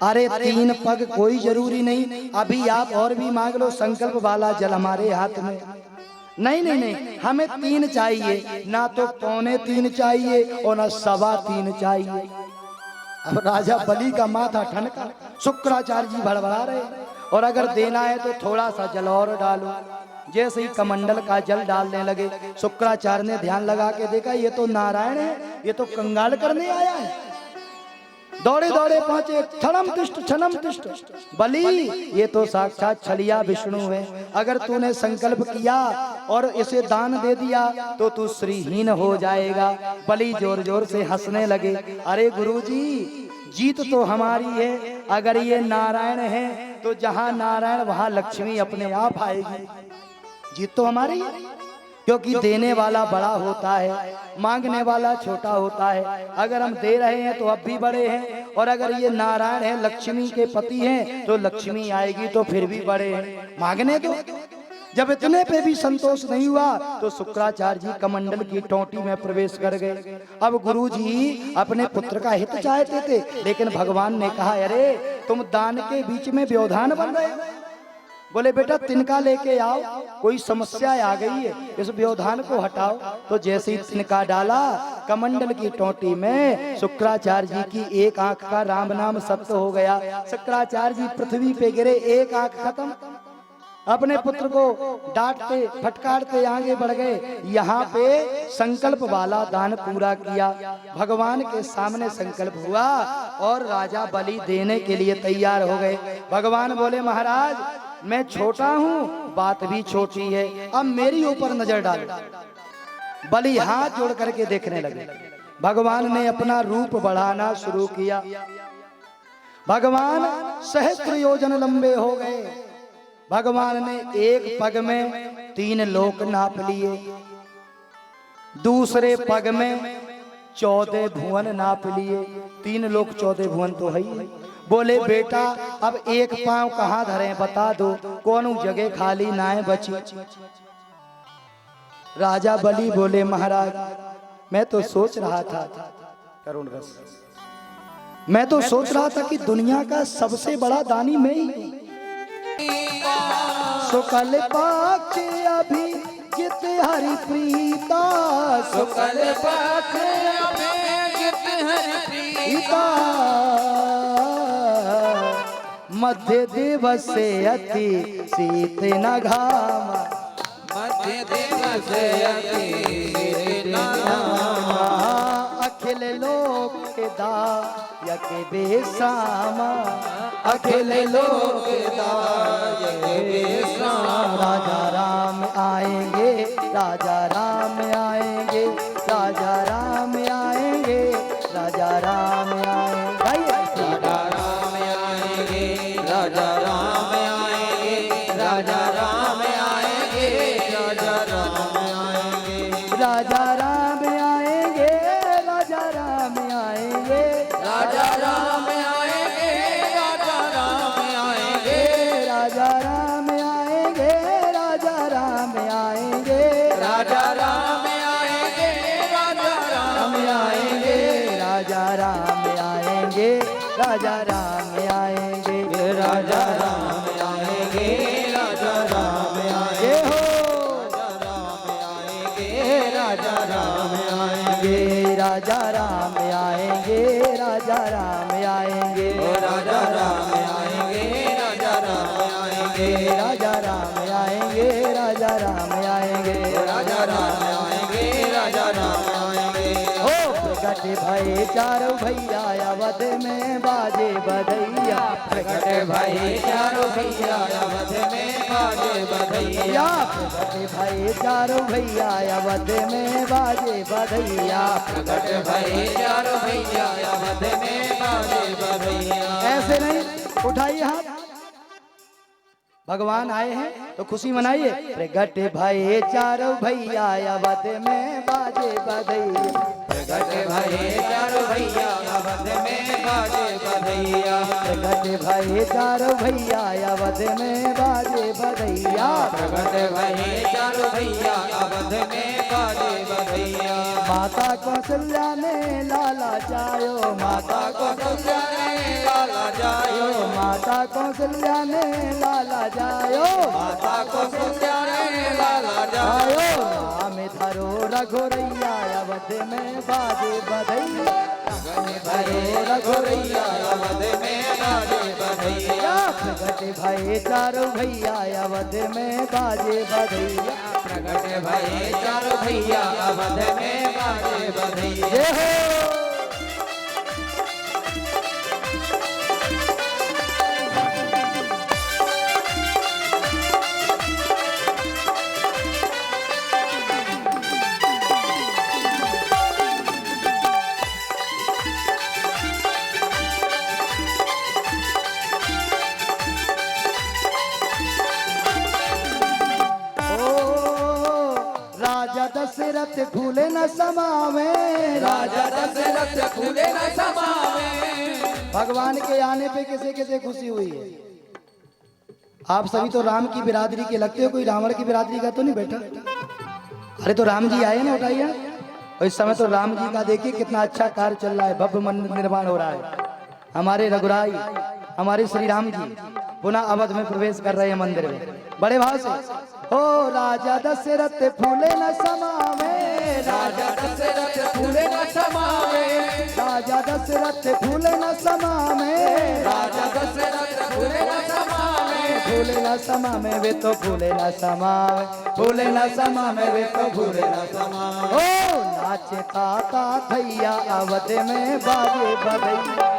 Speaker 1: अरे 3 पग कोई जरूरी नहीं, अभी आप और भी मांग लो, संकल्प वाला जल हमारे हाथ में। नहीं नहीं नहीं हमें 3 चाहिए, ना तो 3.25 चाहिए और ना 3.25 चाहिए। अब राजा बलि का माथा ठनका, शुक्राचार्य जी भड़बड़ा रहे, और अगर देना है तो थोड़ा सा जल और डालो। जैसे ही कमंडल का जल डालने लगे, शुक्राचार्य ने ध्यान लगा के देखा ये तो नारायण है, ये तो कंगाल करने आया है। दौड़े दौड़े पहुंचे, छनम तिष्ठ बलि, ये तो साक्षात छलिया विष्णु है। अगर तूने संकल्प किया और इसे दान दे दिया तो तू श्रीहीन हो जाएगा। बलि जोर जोर से हंसने लगे। अरे गुरुजी, जीत तो हमारी है। अगर ये नारायण है तो जहां नारायण वहां लक्ष्मी अपने आप आएगी। जीत तो हमारी है, क्योंकि देने वाला बड़ा होता है, मांगने वाला छोटा होता है। अगर हम दे रहे हैं तो अब भी बड़े हैं, और अगर ये नारायण है, लक्ष्मी के पति हैं, तो लक्ष्मी आएगी तो फिर भी बड़े हैं। मांगने दो। जब इतने पे भी संतोष नहीं हुआ तो शुक्राचार्य जी कमंडल की टोंटी में प्रवेश कर गए। अब गुरुजी अपने पुत्र का हित चाहते थे, लेकिन भगवान ने कहा अरे तुम दान के बीच में व्यवधान बन रहे हो। बोले बेटा तिनका लेके आओ, कोई समस्या आ गई है, इस व्यवधान को हटाओ। तो जैसे ही तिनका डाला कमंडल की टोंटी में, शुक्राचार्य जी की एक आंख का राम नाम सत्य हो गया। शुक्राचार्य जी पृथ्वी पे गिरे, एक आंख खत्म। अपने पुत्र को डांटते फटकारते आगे बढ़ गए। यहाँ पे संकल्प वाला दान पूरा किया, भगवान के सामने संकल्प हुआ और राजा बलि देने के लिए तैयार हो गए। भगवान बोले महाराज मैं छोटा हूँ, बात भी छोटी है, अब मेरी ऊपर नजर डालो। बलि हाथ जोड़ करके देखने लगे। भगवान ने अपना रूप बढ़ाना शुरू किया। भगवान सहस्त्र योजन लंबे हो गए। भगवान ने एक पग में 3 लोक नाप लिए, दूसरे पग में 14 भुवन नाप लिए। 3 लोक 14 भुवन तो है ही। बोले बेटा अब एक पांव कहाँ धरे बता दो, कौन जगह खाली ना है बची। राजा बलि बोले महाराज मैं तो सोच रहा था, करुण रस, मैं तो सोच रहा था कि दुनिया का सबसे बड़ा दानी मैं ही हूं। सुकल पक्ष अभी जित हरि प्रीता,
Speaker 2: सुकल पक्ष अभी जित हरि प्रीता,
Speaker 1: मध्य दिवस अति शीत न घाम,
Speaker 2: मध्य दिवस अति
Speaker 1: अखिल लोक दायक बेसामा,
Speaker 2: अखिल लोक दायक बेसामा।
Speaker 1: राजा राम आएंगे, राजा राम आएंगे, राजा राम आएंगे, राजा राम आएंगे,
Speaker 2: राजा राम आएंगे, राजा राम आएंगे, राजा राम आएंगे, राजा राम आएंगे,
Speaker 1: राजा राम आएंगे, राजा राम आएंगे,
Speaker 2: राजा राम आएंगे, राजा राम आएंगे,
Speaker 1: राजा राम आएंगे, राजा राम आएंगे,
Speaker 2: राजा राम आएंगे, राजा राम आएंगे,
Speaker 1: राजा राम आएंगे, राजा राम आएंगे,
Speaker 2: राजा राम आएंगे, राजा राम आएंगे
Speaker 1: हो
Speaker 2: राजा राम आएंगे,
Speaker 1: राजा राम आएंगे, राजा राम आएंगे,
Speaker 2: राजा राम आएंगे, राजा राम आएंगे,
Speaker 1: राजा राम आएंगे, राजा राम आएंगे,
Speaker 2: राजा राम आएंगे, राजा राम आएंगे।
Speaker 1: हो प्रगट भये चारों भैया अवध में बाजे बधैया,
Speaker 2: प्रगट भाई चारों भैया अवध में बाजे बधैया,
Speaker 1: प्रगट भये चारों भैया अवध में बाजे बधैया।
Speaker 2: प्रगट भाई चारों भैया अवध में बाजे बधैया।
Speaker 1: ऐसे नहीं, उठाइए हाथ। भगवान आए हैं तो खुशी मनाइए। प्रगट भये चारों भैया अवध में बाजे बधैया,
Speaker 2: प्रगट भाई चारों भैया अवध में बाजे बधैया,
Speaker 1: प्रगट भये चारों भैया अवध में बाजे बधैया।
Speaker 2: प्रगट भाई चारों भैया अवध में बाजे बधैया।
Speaker 1: माता कौशल्या ने लाला जायो, माता
Speaker 2: कौशल्या ने लाला जायो,
Speaker 1: माता कौशल्या ने लाला जायो,
Speaker 2: माता कौशल्या ने लाला जायो।
Speaker 1: आयो नाम धरो रघुरैया अवध में बाजे बधैया,
Speaker 2: भरे रघुरैया अवध में बाजे बधैया,
Speaker 1: प्रगट भये चारों भैया अवध में बाजे बधैया।
Speaker 2: प्रगट भये चारों भैया अवध में बाजे बधैया।
Speaker 1: जय हो। दशरथ फूले न समावे,
Speaker 2: राजा दशरथ फूले न समावे।
Speaker 1: भगवान के आने पे किसे किसे खुशी हुई है? आप सभी तो राम की बिरादरी के लगते हो, कोई रावण की बिरादरी का तो नहीं बैठा? अरे तो राम जी आए ना, उठाइए। और इस समय तो राम जी का देखिए कितना अच्छा कार्य चल रहा है, भव्य मंदिर निर्माण हो रहा है। हमारे रघुराई, हमारे श्री राम जी पुनः अवध में प्रवेश कर रहे हैं मंदिर में, बड़े भाव से। ओ राजा दशरथ फूले न समावे,
Speaker 2: राजा दशरथ फूले न समावे,
Speaker 1: राजा दशरथ फूले न समावे,
Speaker 2: राजा दशरथ फूले न समावे,
Speaker 1: फूले न समावे वे तो फूले न समावे, फूले न समावे वे तो फूले न समावे। ओ नाचे ताता थैया अवध में बाजे बधैया,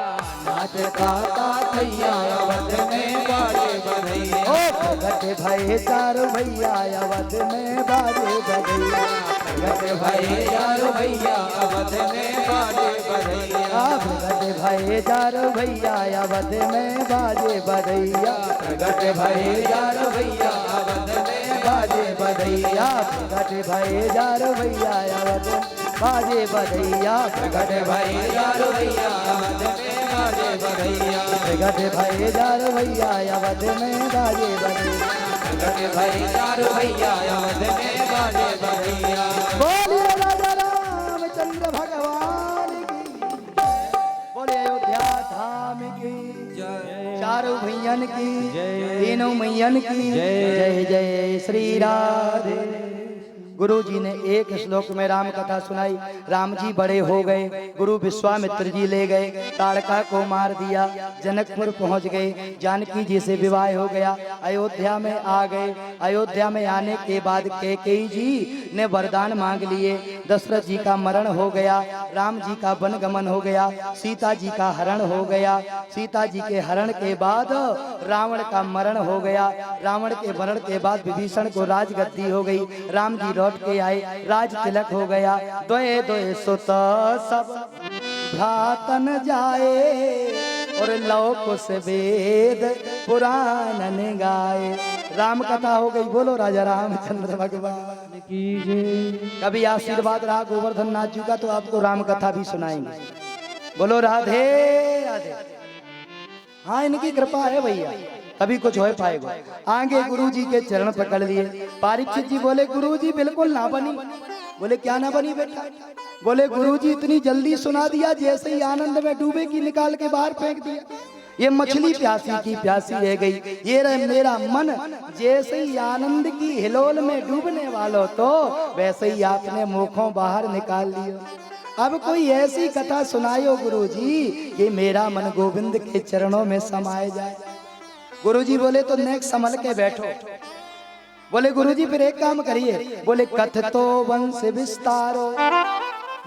Speaker 2: नाचे ताता थैया अवध में बाजे बधैया।
Speaker 1: ओ प्रगट भये चारों भैया अवध में बाजे बधैया,
Speaker 2: प्रगट भये चारों भैया अवध में बाजे बधैया,
Speaker 1: प्रगट भये चारों भैया अवध में बाजे बधैया,
Speaker 2: प्रगट भये चारों भैया अवध में बाजे बधैया,
Speaker 1: प्रगट भये चारों भैया अवध बाजे बधैया,
Speaker 2: प्रगट भये चारों भैया अवध में बाजे बधैया,
Speaker 1: प्रगट भये चारों भैया अवध में बाजे बधैया,
Speaker 2: प्रगट भये चारों भैया अवध में बाजे बधैया।
Speaker 1: बोलिए राजा रामचंद्र भगवान की, बोलिए अयोध्या धाम की, चारों भैयन की, तीनों मैयन की जय जय श्री राधे। गुरु जी ने एक श्लोक में राम कथा सुनाई। राम जी बड़े हो गए, गुरु विश्वामित्र जी ले गए, ताड़का को मार दिया, जनकपुर पहुंच गए, जानकी जी से विवाह हो गया, अयोध्या में आ गए। अयोध्या में आने के बाद कैकेयी जी ने वरदान मांग लिए, दशरथ जी का मरण हो गया, राम जी का वनगमन हो गया, सीता जी का हरण हो गया, सीता जी के हरण के बाद रावण का मरण हो गया, रावण के मरण के बाद विभीषण को राजगद्दी हो गई, राम जी लौट के आए, राज तिलक हो गया, दोए दोए सुत सब भ्रातन जाए, और लोक से वेद पुराण गाए। राम कथा हो गई। बोलो राजा रामचंद्र भगवान की जय। कभी आशीर्वाद रहा गोवर्धन नाथ जी का तो आपको राम कथा भी सुनाएंगे। बोलो राधे राधे। हाँ, इनकी कृपा है भैया, कभी कुछ हो पाएगा। आगे गुरु जी के चरण पकड़ लिए। परीक्षित जी बोले गुरु जी बिल्कुल ना बनी। बोले क्या ना बनी बेटा? बोले गुरुजी इतनी जल्दी सुना दिया, जैसे ही आनंद में डूबे की निकाल के बाहर फेंक दिया। ये मछली प्यासी की प्यासी रह गई, ये रहे मेरा मन जैसे ही आनंद की हिलोल में डूबने वालों, तो वैसे ही आपने मुखों बाहर निकाल लिया। अब कोई ऐसी कथा सुनायो गुरुजी कि मेरा मन गोविंद के चरणों में समाये जाए। गुरुजी बोले तो नेक्स्ट संभल के बैठो। बोले गुरुजी फिर एक काम करिए। बोले कथतो वंश विस्तारो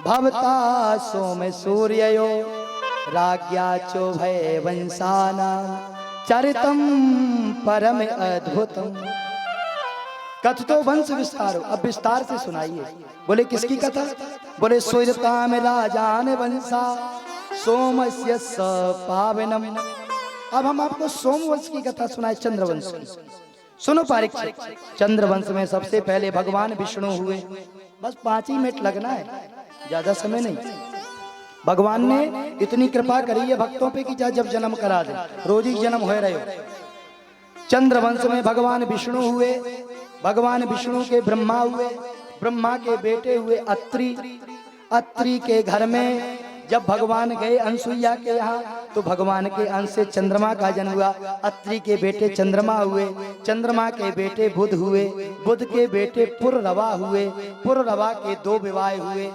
Speaker 1: भवता सोम सूर्यो राज्ञा चो भय वंशाना चरितम परम अद्भुतम। कथतो वंश विस्तारो, अब विस्तार से सुनाइए। बोले किसकी कथा? बोले सूर्यता में राजान वंशा सोमस्य स पावनम। अब हम आपको सोमवंश की कथा सुनाए, चंद्रवंश की। सुनो परीक्षित, चंद्रवंश में सबसे पहले भगवान विष्णु हुए। बस 5 ही मिनट लगना है, ज्यादा समय नहीं। भगवान ने इतनी कृपा करी है भक्तों पे कि जब जन्म करा दे, रोज ही जन्म हो रहे हो। चंद्रवंश में भगवान विष्णु हुए। भगवान विष्णु के ब्रह्मा हुए, ब्रह्मा के बेटे हुए अत्रि। अत्रि के घर में जब भगवान गए अनसुईया के यहाँ, तो भगवान के अंश से चंद्रमा का जन्म हुआ। अत्रि के बेटे चंद्रमा हुए, चंद्रमा के बेटे बुध हुए, बुध के बेटे पुररवा हुए, पुररवा के 2 विवाह हुए।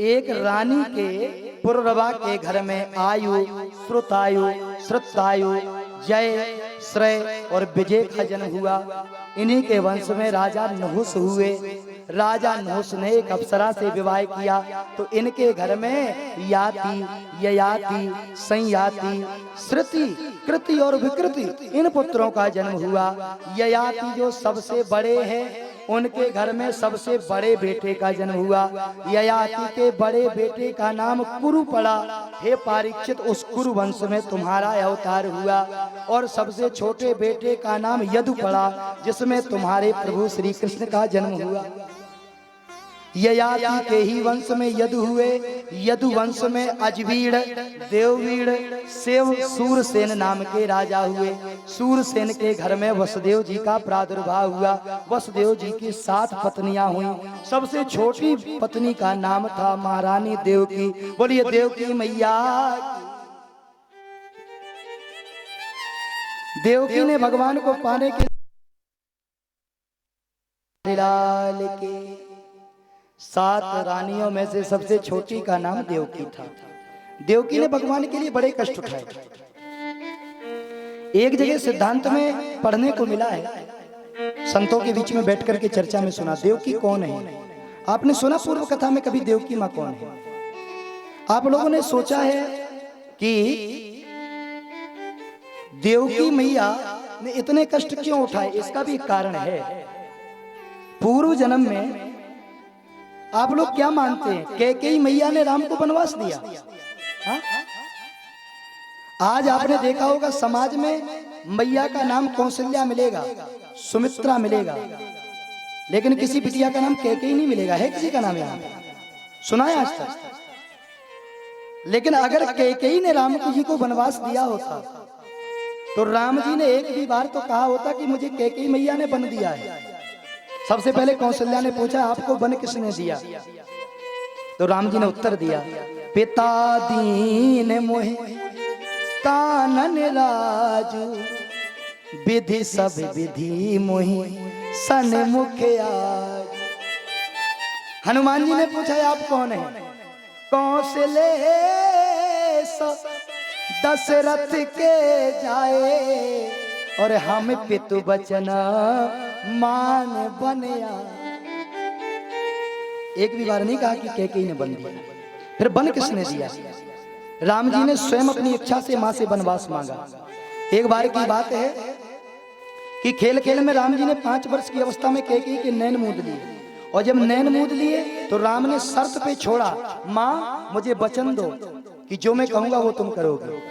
Speaker 1: एक रानी के पुररवा के घर में आयु, श्रुतायु, श्रुतायु, जय, श्रेय और विजय का जन्म हुआ। इन्हीं के वंश में राजा नहुस हुए। राजा नहुस ने एक अप्सरा से विवाह किया, तो इनके घर में याति, ययाति, संयाति, श्रुति, कृति और विकृति इन पुत्रों का जन्म हुआ। ययाति जो सबसे बड़े हैं, उनके घर में सबसे बड़े बेटे का जन्म हुआ। ययाति के बड़े बेटे का नाम कुरु पड़ा। हे परीक्षित, उस कुरु वंश में तुम्हारा अवतार हुआ। और सबसे छोटे बेटे का नाम यदु पड़ा, जिसमें तुम्हारे प्रभु श्री कृष्ण का जन्म हुआ। ययाति के ही वंश में यदु हुए। यदु वंश में अजवीड़, देववीड़, सेव, सूरसेन नाम के राजा हुए। सूरसेन के घर में वसुदेव जी का प्रादुर्भाव हुआ। वसुदेव जी की 7 पत्नियां हुई। सबसे छोटी पत्नी का नाम था महारानी देवकी। बोलिए देवकी मैया। देवकी ने भगवान को पाने के लाल के 7 रानियों में से सबसे छोटी का नाम देवकी था। देवकी ने भगवान के लिए बड़े कष्ट उठाए। एक जगह सिद्धांत में पढ़ने को मिला है, संतों के बीच में बैठ करके चर्चा में सुना, देवकी कौन है? आपने सुना पूर्व कथा में कभी देवकी माँ कौन है? आप लोगों ने सोचा है कि देवकी मैया ने इतने कष्ट क्यों उठाए? इसका भी एक कारण है। पूर्व जन्म में आप लोग क्या मानते हैं, कैकेयी मैया ने राम को वनवास दिया? हा? आज आपने देखा होगा समाज में मैया का नाम कौशल्या मिलेगा, सुमित्रा मिलेगा, लेकिन किसी बिटिया का नाम कैकेयी नहीं मिलेगा। है किसी का नाम यहाँ सुना है आज तक? लेकिन अगर कैकेयी ने राम जी को वनवास दिया होता, तो राम जी ने एक भी बार तो कहा होता कि मुझे कैकेयी मैया ने वन दिया है। सबसे पहले कौशल्या ने पूछा आपको वन किसने दिया? तो राम जी ने उत्तर दिया, पिता दीन मोहे कानन राजू, विधि सब विधि मोहि सन्मुख आज। हनुमान जी ने पूछा आप कौन है? कौशले दशरथ के जाए, और हम पितु बचन मान बनया। एक भी बार नहीं कहा कि कैकेयी ने बन दिया। फिर बन किसने दिया? राम जी ने स्वयं अपनी इच्छा से मां से वनवास मांगा। एक बार की बात है कि खेल खेल में राम जी ने 5 वर्ष की अवस्था में कैकेयी के नैन मूंद लिए, और जब नैन मूंद लिए तो राम ने शर्त पे छोड़ा, माँ मुझे वचन दो कि जो मैं कहूंगा वो तुम करोगे।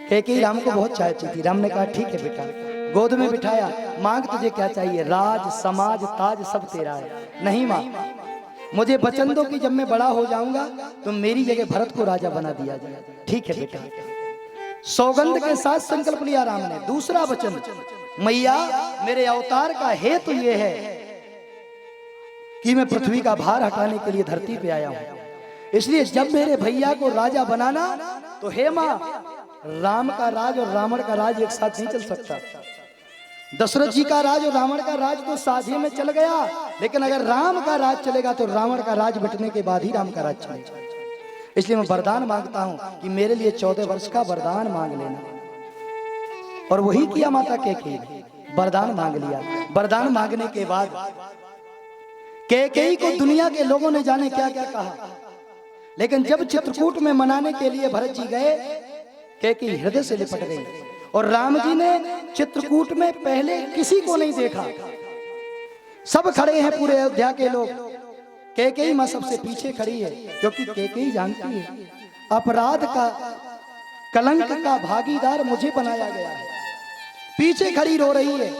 Speaker 1: कैकेयी राम को बहुत चाहती थी। राम ने कहा ठीक है बेटा, गोद में बिठाया, मांग तुझे क्या चाहिए? राज समाज ताज सब तेरा है। नहीं माँ, मुझे वचन दो कि जब मैं बड़ा हो जाऊंगा तो मेरी जगह भरत को राजा बना दिया जाए। ठीक है बेटा। सौगंध के साथ संकल्प लिया राम ने। दूसरा वचन, मैया मेरे अवतार का हेतु ये है कि मैं पृथ्वी का भार हटाने के लिए धरती पे आया हूं। इसलिए जब मेरे भैया को राजा बनाना तो हे माँ, राम का राज और रावण का राज एक साथ नहीं चल सकता। दशरथ जी का राज और रावण का राज तो साझे में चल गया, लेकिन अगर राम का राज चलेगा तो रावण का राज मिटने के बाद ही राम का राज चलेगा। इसलिए मैं वरदान मांगता हूं कि मेरे लिए 14 वर्ष का वरदान मांग लेना। और वही किया माता कैकेयी ने, वरदान मांग लिया। वरदान मांगने के बाद कैकेयी को दुनिया के लोगों ने जाने क्या क्या कहा, लेकिन जब चित्रकूट में मनाने के लिए भरत जी गए, कैकेयी हृदय से लिपट गई। और राम जी ने चित्रकूट में पहले किसी को नहीं देखा। सब खड़े हैं पूरे अयोध्या के लोग, कैकेयी मां सबसे पीछे खड़ी है, क्योंकि कैकेयी जानती है अपराध का, कलंक का भागीदार मुझे बनाया गया है। पीछे खड़ी रो रही है।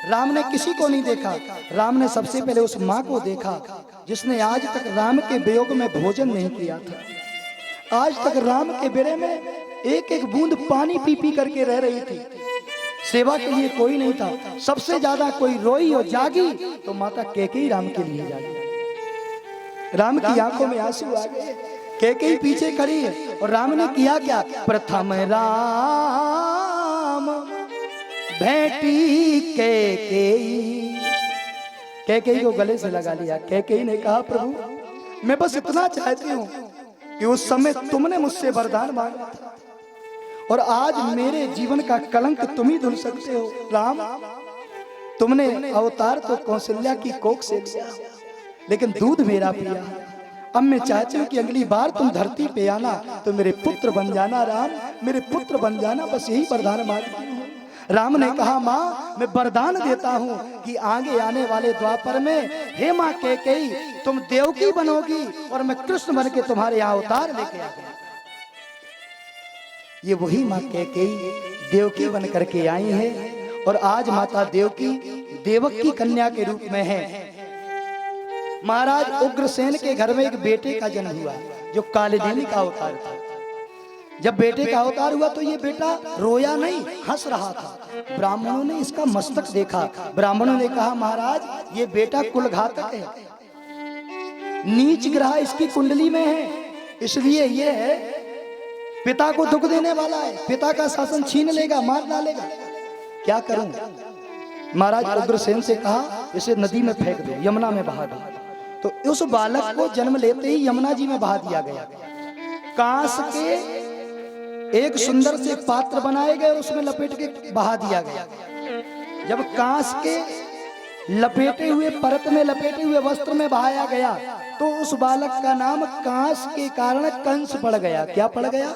Speaker 1: राम ने किसी को नहीं देखा। राम ने सबसे पहले उस मां को देखा जिसने आज तक राम के वियोग में भोजन नहीं किया था। आज तक राम के बेड़े में एक एक बूंद पानी पी पी करके रह रही थी। सेवा के लिए कोई नहीं था। सबसे ज्यादा कोई रोई और जागी तो माता कैकेयी राम के लिए जागी। राम की आंखों में आंसू आ गए। कैकेयी पीछे खड़ी है और राम ने किया क्या? प्रथम राम भेटी कैकेयी, कैकेयी को गले से लगा लिया। कैकेयी ने कहा प्रभु मैं बस इतना चाहती हूँ कि उस समय तुमने मुझसे वरदान मांगा था और आज मेरे जीवन का कलंक तुम ही धुल सकते हो। राम तुमने अवतार तो कौशल्या की कोख से लिया, लेकिन दूध मेरा पिया। अब मैं चाहती हूँ कि अगली बार तुम धरती पे आना तो मेरे पुत्र बन जाना। राम मेरे पुत्र बन जाना, बस यही वरदान मांगती हूँ। राम ने कहा माँ मैं वरदान देता हूँ कि आगे आने वाले द्वापर में हे माँ कैकेयी तुम देवकी बनोगी और मैं कृष्ण बन के तुम्हारे यहाँ अवतार लेके आ गया। ये वही माँ कैकेयी देवकी बन करके आई है और आज माता देवकी देवक की कन्या के रूप में है। महाराज उग्रसेन के घर में एक बेटे का जन्म हुआ जो कालिंदी का अवतार था। जब बेटे का अवतार हुआ तो ये बेटा रोया नहीं, हंस रहा था। ब्राह्मणों ने इसका मस्तक देखा। ब्राह्मणों ने कहा महाराज ये बेटा कुलघातक है, नीच ग्रह इसकी कुंडली में है, इसलिए ये है पिता को दुख देने वाला है, पिता का शासन छीन लेगा, मार डालेगा। क्या करूं? महाराज उग्रसेन से कहा इसे नदी में फेंक दो, यमुना में बहा दो। तो उस बालक को जन्म लेते ही यमुना जी में बहा दिया गया। कांस के एक सुंदर से पात्र बनाए गए, उसमें लपेट के बहा दिया गया। जब कांस के लपेटे हुए परत में लपेटे हुए वस्त्र में बहाया गया तो उस बालक का नाम कांस के कारण कंस पड़ गया। क्या पड़ गया?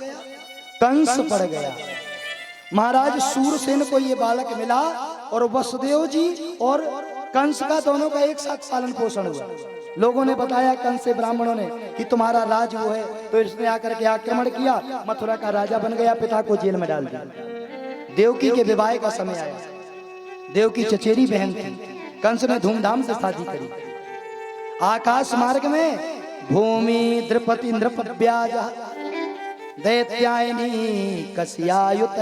Speaker 1: कंस पड़ गया। महाराज सूरसेन को ये बालक मिला और वसुदेव जी और कंस का दोनों का एक साथ पालन पोषण हुआ। लोगों ने बताया कंस से ब्राह्मणों ने कि तुम्हारा राज वो है, तो इसने आकर के आक्रमण किया, मथुरा का राजा बन गया, पिता को जेल में डाल दिया। देवकी के विवाह का समय आया। देवकी चचेरी बहन थी। कंस ने धूमधाम से शादी करी। आकाश मार्ग में भूमि द्रपति नृप व्याज दैत्यायनी कस्यायुत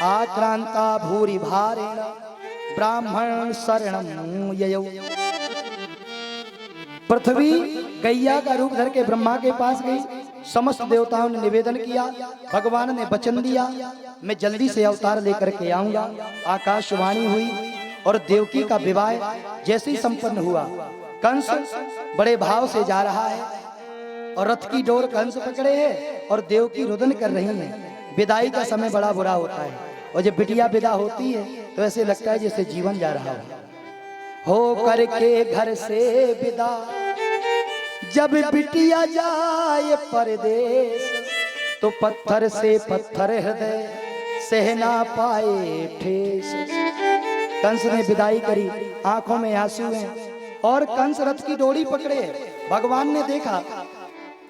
Speaker 1: आक्रांता भूरि भारेण ब्राह्मण शरणं ययौ। पृथ्वी गैया का रूप धर के ब्रह्मा के पास गई। समस्त देवताओं ने निवेदन किया। भगवान ने वचन दिया मैं जल्दी से अवतार लेकर के आऊंगा। आकाशवाणी हुई और देवकी का विवाह जैसे ही संपन्न हुआ, कंस बड़े भाव से जा रहा है और रथ की डोर कंस पकड़े है और देवकी रुदन कर रही है। विदाई का समय बड़ा बुरा होता है और जब बिटिया विदा होती है तो ऐसे लगता है जैसे जीवन जा रहा हो करके घर से विदा। जब बिटिया जाए परदेश तो पत्थर से पत्थर हृदय सह ना पाए ठेस। कंस ने विदाई करी, आंखों में आंसू हैं और कंस रथ की डोरी पकड़े। भगवान ने देखा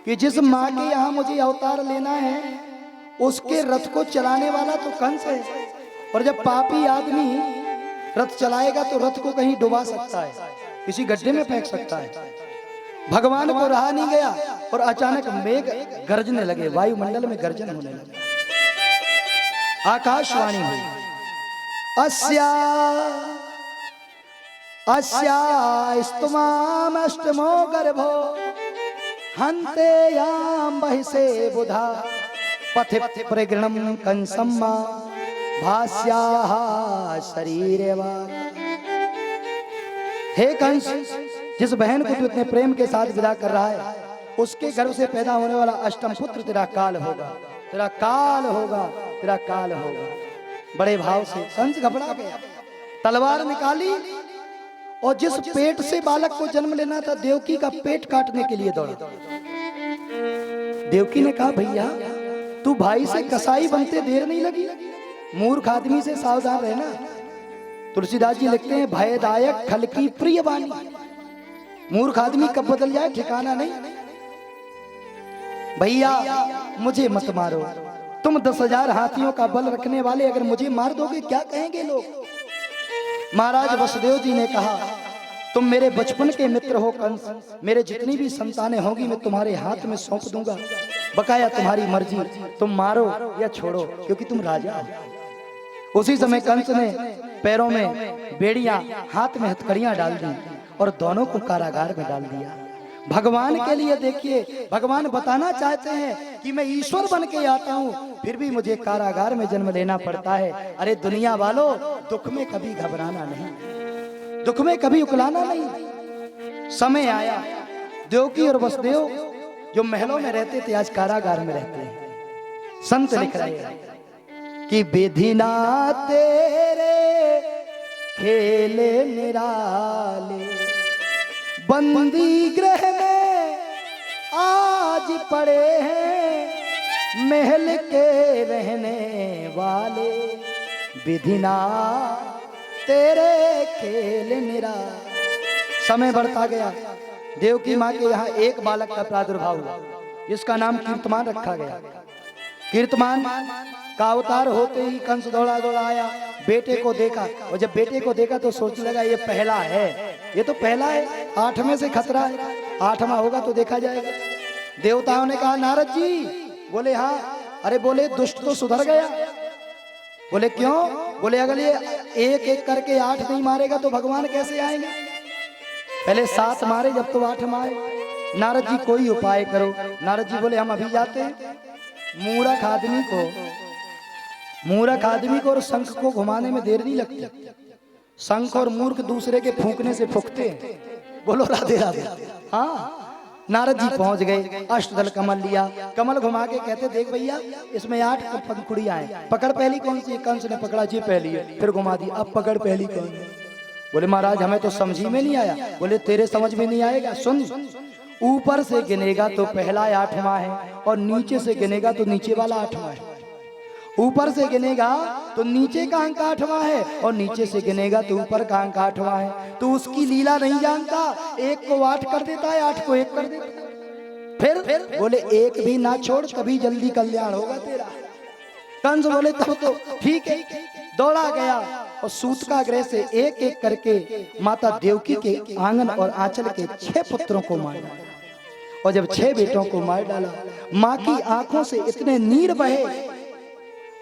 Speaker 1: कि जिस माँ के यहाँ मुझे अवतार लेना है उसके रथ को चलाने वाला तो कंस है, और जब पापी आदमी रथ चलाएगा तो रथ को कहीं डुबा सकता है, किसी गड्ढे में फेंक सकता है। भगवान को रहा नहीं गया और अचानक मेघ गरजने लगे, वायुमंडल में गर्जन होने लगे। आकाशवाणी हुई अस्या अस्या स्तुमाम अष्टमो गर्भो हंते याम बहिसे बुधा पथे परिगृणम कंसम्मा भास्याः शरीरेवा। हे कंस, जिस बहन को तू इतने प्रेम के साथ विदा कर रहा है, उसके गर्भ से पैदा होने वाला अष्टम पुत्र तेरा काल होगा, तेरा काल होगा, तेरा काल होगा। बड़े भाव से कंस घबरा गया, तलवार निकाली और जिस पेट से बालक को जन्म लेना था, देवकी का पेट काटने के लिए दौड़ा। देवकी ने कहा, भैया तू भाई से कसाई बनते देर नहीं लगी, मूर्ख आदमी से सावधान रहना। तुलसीदास जी लिखते हैं, भयदायक खल की प्रिय वाणी। मूर्ख आदमी कब बदल जाए ठिकाना नहीं। भैया मुझे मत मारो, तुम 10,000 हाथियों का बल रखने वाले अगर मुझे मार दोगे क्या कहेंगे लोग। महाराज वसुदेव जी ने कहा, तुम मेरे बचपन के मित्र हो कंस, मेरे जितनी भी संतानें होंगी मैं तुम्हारे हाथ में सौंप दूंगा, बकाया तुम्हारी मर्जी, तुम मारो या छोड़ो, क्योंकि तुम राजा हो। उसी समय कंस ने पैरों में बेड़ियां, हाथ में हथकड़ियां डाल दी और दोनों को कारागार में डाल दिया। भगवान के लिए देखिए, भगवान बताना चाहते हैं कि मैं ईश्वर बन के आता हूँ, फिर भी मुझे कारागार में जन्म लेना पड़ता है। अरे दुनिया वालों, दुख में कभी घबराना नहीं, दुख में कभी उकलाना नहीं। समय आया, देवकी और वसुदेव जो महलों में रहते थे आज कारागार में रहते हैं। संत लिख रहे हैं कि विधि ना तेरे खेले निराले, बंदी गृह में आज पड़े हैं महल के रहने वाले। विधि ना तेरे खेल निरा। समय बढ़ता गया, देवकी माँ के यहाँ एक बालक का प्रादुर्भाव हुआ, जिसका नाम कीर्तमान रखा गया। कीर्तमान का अवतार होते ही कंस दौड़ा दौड़ा आया, बेटे को देखा, और जब बेटे को देखा तो सोचने लगा ये पहला है, ये तो पहला है, 8वें से खतरा है, 8वां होगा तो देखा जाएगा। देवताओं ने कहा, नारद जी। बोले हाँ। अरे बोले दुष्ट तो सुधर गया। बोले क्यों? बोले अगर ये एक एक करके 8 नहीं मारेगा तो भगवान कैसे आएंगे? पहले 7 मारे, जब तो 8 मारे। नारद जी कोई उपाय करो। नारद जी बोले हम अभी जाते हैं। मूर्ख आदमी को और शंख को घुमाने में देर नहीं लगती। शंख और मूर्ख दूसरे के फूंकने से फूंकते हैं। बोलो राधे राधे। हाँ, नारद जी पहुंच गए, अष्टदल कमल लिया, कमल घुमा के कहते, देख भैया इसमें 8 पंखुड़ियां हैं, पकड़ पहली कौन सी है? कंस ने पकड़ा, जी पहली है। फिर घुमा दी, अब पकड़ पहली कौन है? बोले महाराज हमें तो समझ में नहीं आया। बोले तेरे समझ में नहीं आएगा, सुन, ऊपर से गिनेगा तो पहला 8वां है, और नीचे से गिनेगा तो नीचे वाला 8वां है। ऊपर से गिनेगा तो नीचे का अंक 8वां है, और नीचे से गिनेगा तो ऊपर का अंक 8वां है। तो उसकी लीला नहीं जानता, 1 को 8 कर देता है, 8 को 1 कर देता है। फिर बोले एक भी ना छोड़, कभी जल्दी कल्याण होगा तेरा। कंस बोले तो ठीक है। दौड़ा गया और सूतकागृह से एक एक करके माता देवकी के आंगन और आंचल के 6 पुत्रों को मार डाला। और जब 6 बेटों को मार डाला, माँ की आंखों से इतने नीर बहे,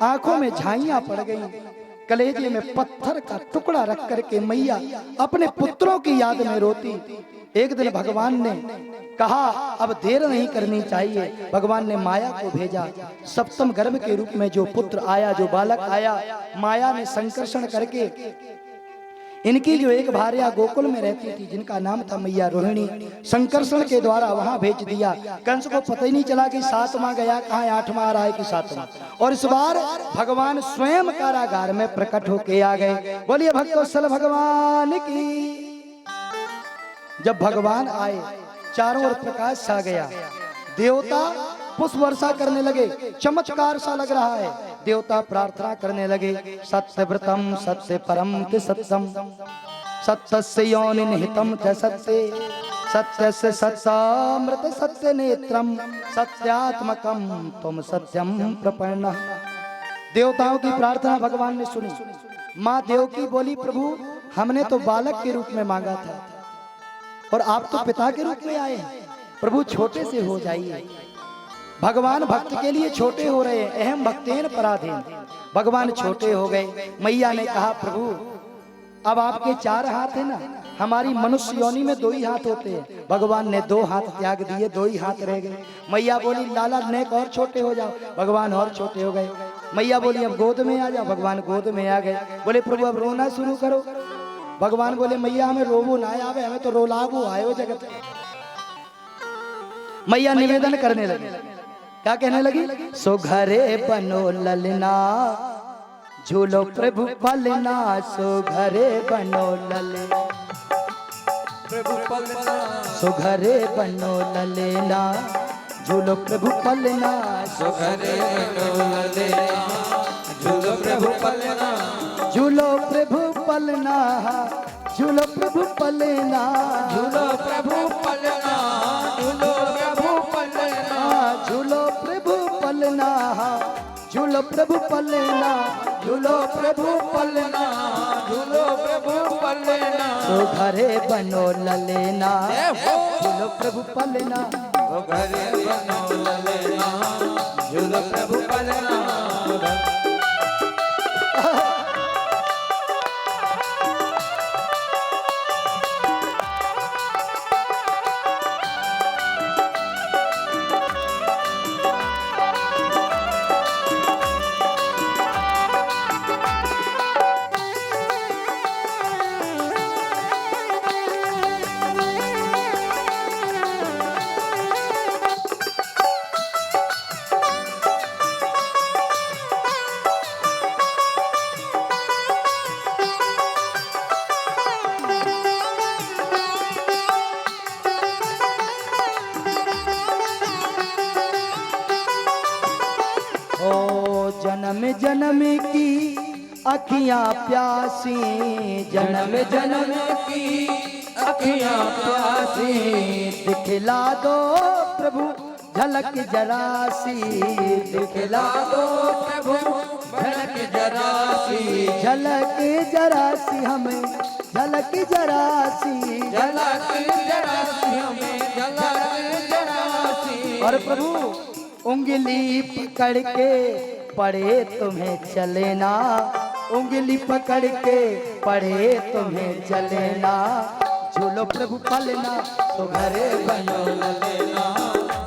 Speaker 1: आंखों में झाइयां पड़ गईं, कलेजे में पत्थर का टुकड़ा रख करके मैया अपने पुत्रों की याद में रोती। एक दिन भगवान ने कहा अब देर नहीं करनी चाहिए। भगवान ने माया को भेजा। सप्तम गर्भ के रूप में जो पुत्र आया, जो बालक आया, माया ने संकर्षण करके इनकी जो एक भार्या गोकुल में रहती थी, जिनका नाम था मैया रोहिणी, संकर्षण के द्वारा वहां भेज दिया। कंस को पता ही नहीं चला कि 7वां गया कहाँ, 8वां आ रहा है कि 7वां। और इस बार भगवान स्वयं कारागार में प्रकट होके आ गए। बोलिए भक्तवत्सल भगवान की। जब भगवान आए, चारों ओर प्रकाश छा गया। देवता पुष्प वर्षा करने लगे, चमत्कार सा लग रहा है। देवता प्रार्थना करने लगे, सत्यव्रतम सत्य परम च सत्यम, सत्यस्य योनिन हितम च सत्य, सत्यस्य सत्यामृत सत्य नेत्रम, सत्यात्मकम तुम सत्यम प्रपन्नः। देवताओं की प्रार्थना भगवान ने सुनी। माँ देवकी बोली, प्रभु हमने तो बालक के रूप में मांगा था और आप तो पिता के रूप में आए हैं, प्रभु छोटे से हो जाइए। भगवान भक्त के लिए छोटे हो रहे हैं, अहम भक्तेन पराधीन। भगवान छोटे हो गए। मैया ने कहा, प्रभु अब आपके 4 हाथ है ना, हमारी मनुष्य योनि में 2 ही हाथ होते हैं, भगवान ने 2 हाथ त्याग दिए, 2 ही हाथ रह गए। मैया बोली लाला नेक और छोटे हो जाओ, भगवान और छोटे हो गए। मैया बोली अब गोद में आ जाओ, भगवान गोद में आ गए। बोले प्रभु अब रोना शुरू करो, भगवान बोले मैया हमें रोबो ना आवे, हमें तो रोलाबो आयो जगत। मैया निवेदन करने लगी, क्या कहने लगी? सो घरे बनो ललना झूलो प्रभु पलना, सो घरे बनो ललना
Speaker 2: प्रभु पलना,
Speaker 1: सो घरे बनो ललना झूलो प्रभु पलना,
Speaker 2: सो घरे बनो ललना झूलो प्रभु पलना,
Speaker 1: झूलो प्रभु पलना, झूलो प्रभु पलना,
Speaker 2: झूलो प्रभु पलना, झूलो प्रभु पलना,
Speaker 1: झूलो प्रभु पलना, झूलो प्रभु पलना,
Speaker 2: झूलो प्रभु पलना, झूलो प्रभु पलना,
Speaker 1: सो घरे बनो ललना झूलो प्रभु पलना,
Speaker 2: सो घरे बनो ललना झूलो प्रभु पलना।
Speaker 1: जन्म जन्म की अखियां प्यासी,
Speaker 2: जन्म जन्म की अखियां प्यासी,
Speaker 1: दिखला दो प्रभु झलक जरासी,
Speaker 2: दिखला दो प्रभु झलक जरासी,
Speaker 1: झलक जरासी हमें, झलक जरासी,
Speaker 2: झलक जरासी हमें, झलक जरासी।
Speaker 1: और प्रभु उंगली पकड़ के पढ़े तुम्हें चलेना, उंगली पकड़ के पढ़े तुम्हें चलेना, झूलो प्रभु पलना तो घरे
Speaker 2: बनो ललना,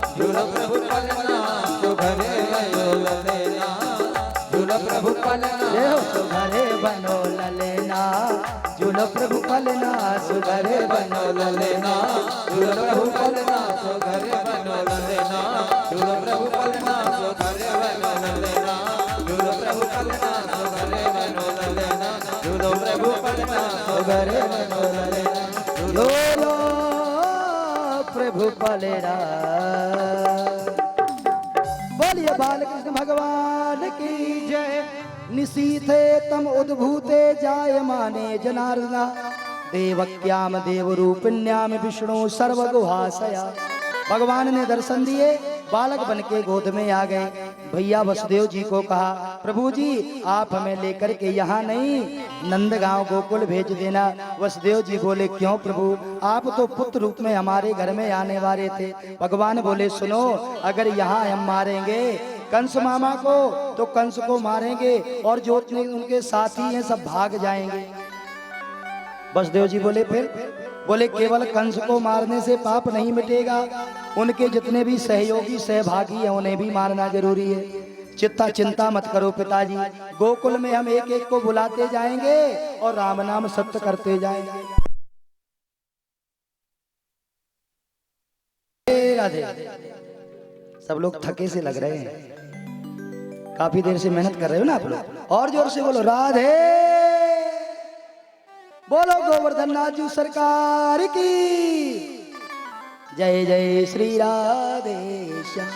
Speaker 2: झूलो प्रभु पलना तो घरे बनो ललना, झूलो प्रभु पलना
Speaker 1: तो घरे बनो ललेना, झूलो प्रभु पलना सो घरे
Speaker 2: बनो ललना, झूलो प्रभु पलना तो घरे बनो ललना, झूलो प्रभु पलना तो घरे बनो ललना, झूलो प्रभु पलना तो घरे बनो ललना, झूलो प्रभु पलना तो घरे बनो ललना,
Speaker 1: झूलो प्रभु पलना। बोलिए बालकृष्ण भगवान की जय। निशीथे तम उद्भूते जायमाने जनार्दना, देवक्याम देवरूपिण्याम विष्णु सर्वगुहाशया। भगवान ने दर्शन दिए, बालक बन के गोद में आ गए। भैया वसुदेव जी को कहा प्रभु जी आप हमें लेकर के यहाँ नहीं नंदगांव गोकुल भेज देना। वसुदेव जी बोले क्यों प्रभु, आप तो पुत्र रूप में हमारे घर में आने वाले थे। भगवान बोले सुनो, अगर यहाँ हम मारेंगे कंस मामा को तो कंस को मारेंगे और जो उनके साथी हैं सब भाग जाएंगे। वसुदेव जी बोले फिर? बोले केवल कंस को मारने से पाप नहीं मिटेगा, उनके जितने भी सहयोगी सहभागी हैं उन्हें भी मारना जरूरी है। चिंता मत करो पिताजी, गोकुल में हम एक एक को बुलाते जाएंगे और राम नाम सत्य करते जाएंगे। राधे। सब लोग थके से लग रहे हैं, काफी देर से मेहनत कर रहे हो ना आप लोग, और जोर से बोलो राधे। बोलो गोवर्धन नाथ सरकार की जय। जय श्री राधे श्याम।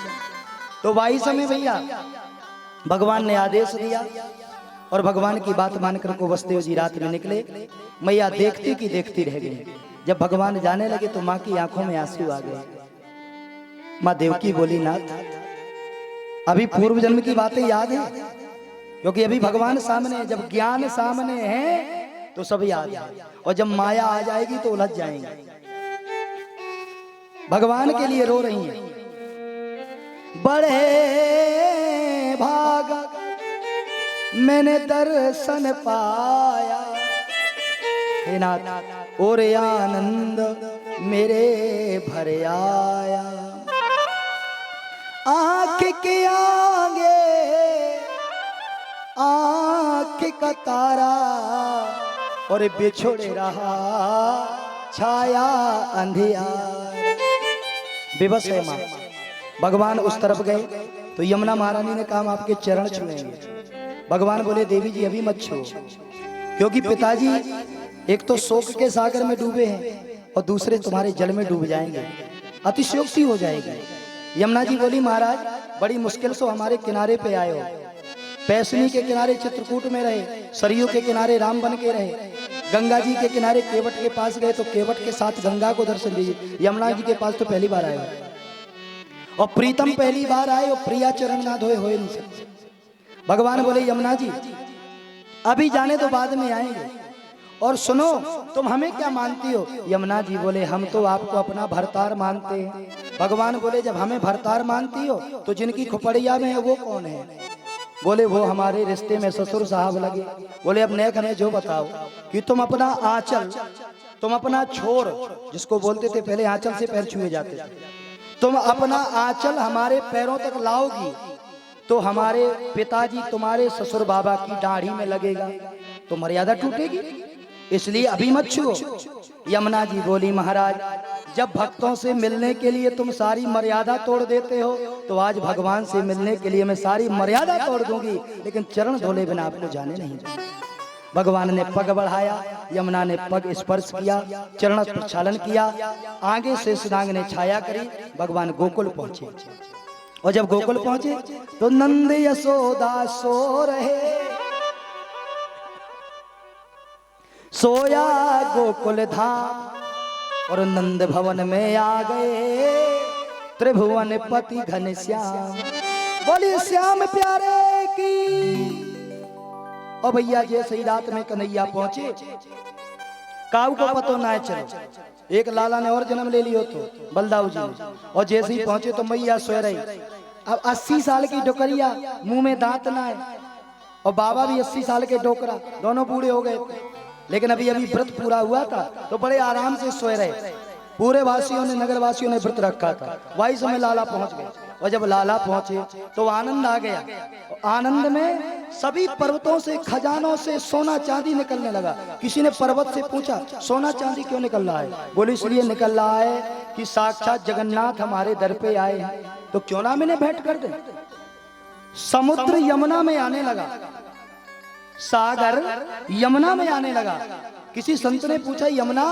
Speaker 1: तो भाई समय भैया भगवान ने आदेश दिया और भगवान की बात मानकर को वसुदेव जी रात में निकले। मैया देखती की देखती रह गई। जब भगवान जाने लगे तो माँ की आंखों में आंसू आ गए। माँ देवकी बोली नाथ अभी पूर्व जन्म की बातें याद है, क्योंकि अभी भगवान सामने है। जब ज्ञान सामने है तो सब याद है, और जब माया आ जाएगी तो उलझ जाएंगे। भगवान के लिए रो रही हैं। बड़े भाग मैंने दर्शन पाया, हे नाथ और आनंद मेरे भर आया। आँख के आगे आँख का तारा और बिछुड़ रहा छाया अंधियार। विवश है माँ। भगवान उस तरफ गए तो यमुना महारानी ने कहा हम आपके चरण छुएंगे। भगवान बोले देवी जी अभी मत छुओ, क्योंकि पिताजी एक तो शोक के सागर में डूबे हैं और दूसरे तुम्हारे जल में डूब जाएंगे, अतिशयोक्ति हो जाएगी। यमुना जी बोली महाराज बड़ी मुश्किल से हमारे किनारे पे आए हो। पैसनी के किनारे चित्रकूट में रहे, सरयू के किनारे राम बन के रहे, गंगा जी के किनारे केवट के पास गए तो केवट के साथ गंगा को दर्शन दीजिए। यमुना जी के पास तो पहली बार आए हो और प्रीतम पहली बार आए और प्रिया चरण ना धोए होए नहीं सकते। भगवान बोले यमुना जी अभी जाने तो बाद में आएंगे, और सुनो तुम हमें क्या मानती हो? यमुना जी बोले हम तो आपको अपना भरतार मानते हैं। भगवान बोले जब हमें भरतार मानती हो तो जिनकी खुपड़िया में है वो कौन है? बोले वो हमारे रिश्ते में ससुर साहब लगे। बोले अब नेक हमें जो बताओ कि तुम अपना आंचल, तुम अपना छोर, जिसको बोलते थे पहले आंचल से पैर छुए जाते थे, तुम अपना आंचल हमारे पैरों तक लाओगी तो हमारे पिताजी तुम्हारे ससुर बाबा की दाढ़ी में लगेगा तो मर्यादा टूटेगी, इसलिए अभी मत छुओ। यमुना जी बोली महाराज जब भक्तों से मिलने के लिए तुम सारी मर्यादा तोड़ देते हो तो आज भगवान से मिलने के लिए मैं सारी मर्यादा तोड़ दूंगी, लेकिन चरण धोले बिना आपको जाने नहीं दूंगी। भगवान ने पग बढ़ाया, यमुना ने पग स्पर्श किया, चरण प्रक्षालन किया, आगे से शेषनाग ने छाया करी। भगवान गोकुल पहुंचे और जब गोकुल पहुंचे तो नंद यशोदा सो रहे। सोया गोकुल धाम और नंद भवन में आ गए त्रिभुवन पति घनश्याम। बोलिए श्याम प्यारे की। और भैया जैसे ही रात में कन्हैया पहुंचे, काऊ को पतो ना चलो, एक लाला ने और जन्म ले लियो तो बलदाऊ जी ने, और जैसे ही पहुंचे तो मैया सो रही। अब 80 साल की डोकरिया, मुंह में दांत ना है, और बाबा भी 80 साल के डोकरा, दोनों बूढ़े हो गए थे, लेकिन अभी अभी व्रत पूरा हुआ था तो बड़े आराम से सोए रहे। पूरे वासियों ने, नगर वासियों ने व्रत रखा था। वही समय लाला पहुंच गए, और जब लाला पहुंचे तो आनंद आ गया। आनंद में सभी पर्वतों से, खजानों से सोना चांदी निकलने लगा। किसी ने पर्वत से पूछा सोना चांदी क्यों निकल रहा है? बोले इसलिए निकल रहा है कि साक्षात जगन्नाथ हमारे दर पे आए हैं, तो क्यों ना मैंने भेंट कर दे। समुद्र यमुना में आने लगा, सागर यमुना में आने लगा। किसी संत ने पूछा यमुना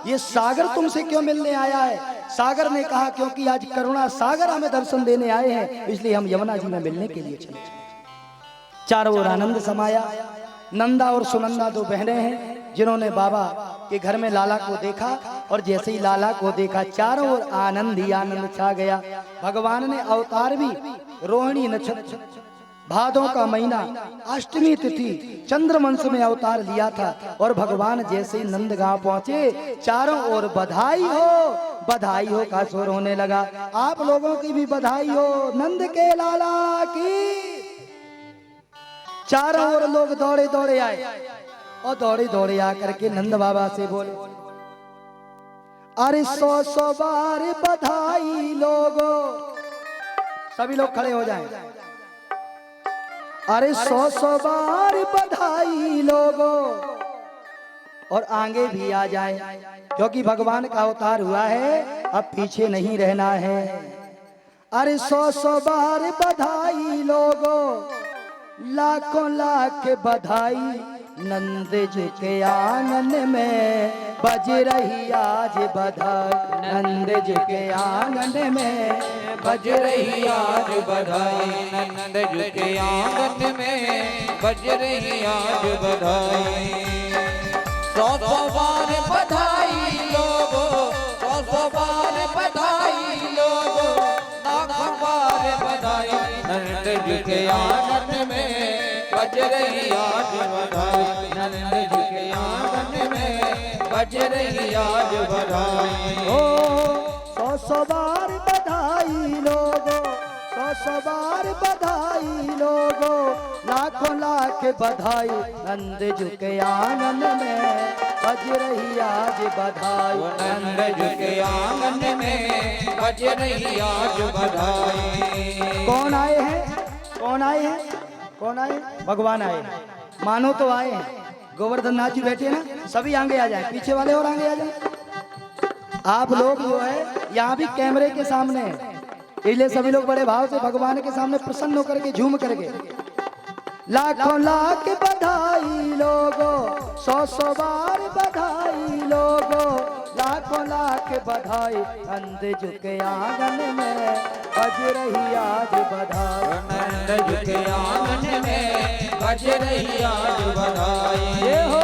Speaker 1: ये सागर तुमसे क्यों मिलने आया है? सागर ने कहा क्योंकि आज करुणा सागर हमें दर्शन देने आए हैं, इसलिए हम यमुना जी में मिलने के लिए चले। चारों ओर आनंद समाया। नंदा और सुनंदा दो बहनें हैं जिन्होंने बाबा के घर में लाला को देखा, और जैसे ही लाला को देखा चारों ओर आनंद ही आनंद छा गया। भगवान ने अवतार भी रोहिणी नक्षत्र, भादों का महीना, अष्टमी तिथि, चंद्रवंश में अवतार लिया था। और भगवान जैसे ही नंदगांव पहुंचे चारों ओर बधाई हो का शोर होने लगा। आप लोगों की भी बधाई हो, नंद के लाला की। चारों ओर लोग दौड़े दौड़े आए, और दौड़े दौड़े आकर के नंद बाबा से बोले अरे 100 बार बधाई लोगो। सभी लोग खड़े हो जाएं। अरे 100 बार बधाई लोगो, और आगे भी आ जाए, क्योंकि भगवान का अवतार हुआ है, अब पीछे नहीं रहना है। अरे 100 बार बधाई लोगो, लाखों लाख बधाई, नंद जी के आंगन में बज रही आज बधाई। नंद जी के आंगन में
Speaker 2: बज रही आज बधाई, नंद जी के आंगन में बज रही आज बधाई। 100 बार बधाई लोगो, 100 बार बधाई लोगो, लाखों बार बधाई, नंद जी के आंगन में बज रही आज बधाई। नंद जी के आंगन में बज रही आज बधाई।
Speaker 1: ओ 100 बार बधाई लोगो, 100 बार बधाई लोगो, लाखों लाख बधाई, नंद जी के आंगन में बज रही आज बधाई।
Speaker 2: वो नंद जी के आंगन में बज रही आज बधाई।
Speaker 1: कौन आए हैं? कौन आए हैं? कौन आए? भगवान आए हैं। मानो तो आए हैं। गोवर्धन नाथ जी बैठे हैं ना, सभी आगे आ जाए, पीछे वाले और आगे आ जाए। आप लोग जो है यहाँ भी कैमरे के सामने हैं, इसलिए सभी लोग बड़े भाव से भगवान के सामने प्रसन्न होकर के झूम करके लाखों लाख बधाई लोगों, सौ सौ बार बधाई लोगों, लाखों लाख बधाई। नंद झुके आंगन में बज रही आज बधाई।
Speaker 2: नंद जी के आंगन में बज रही आज बधाई।
Speaker 1: ये हो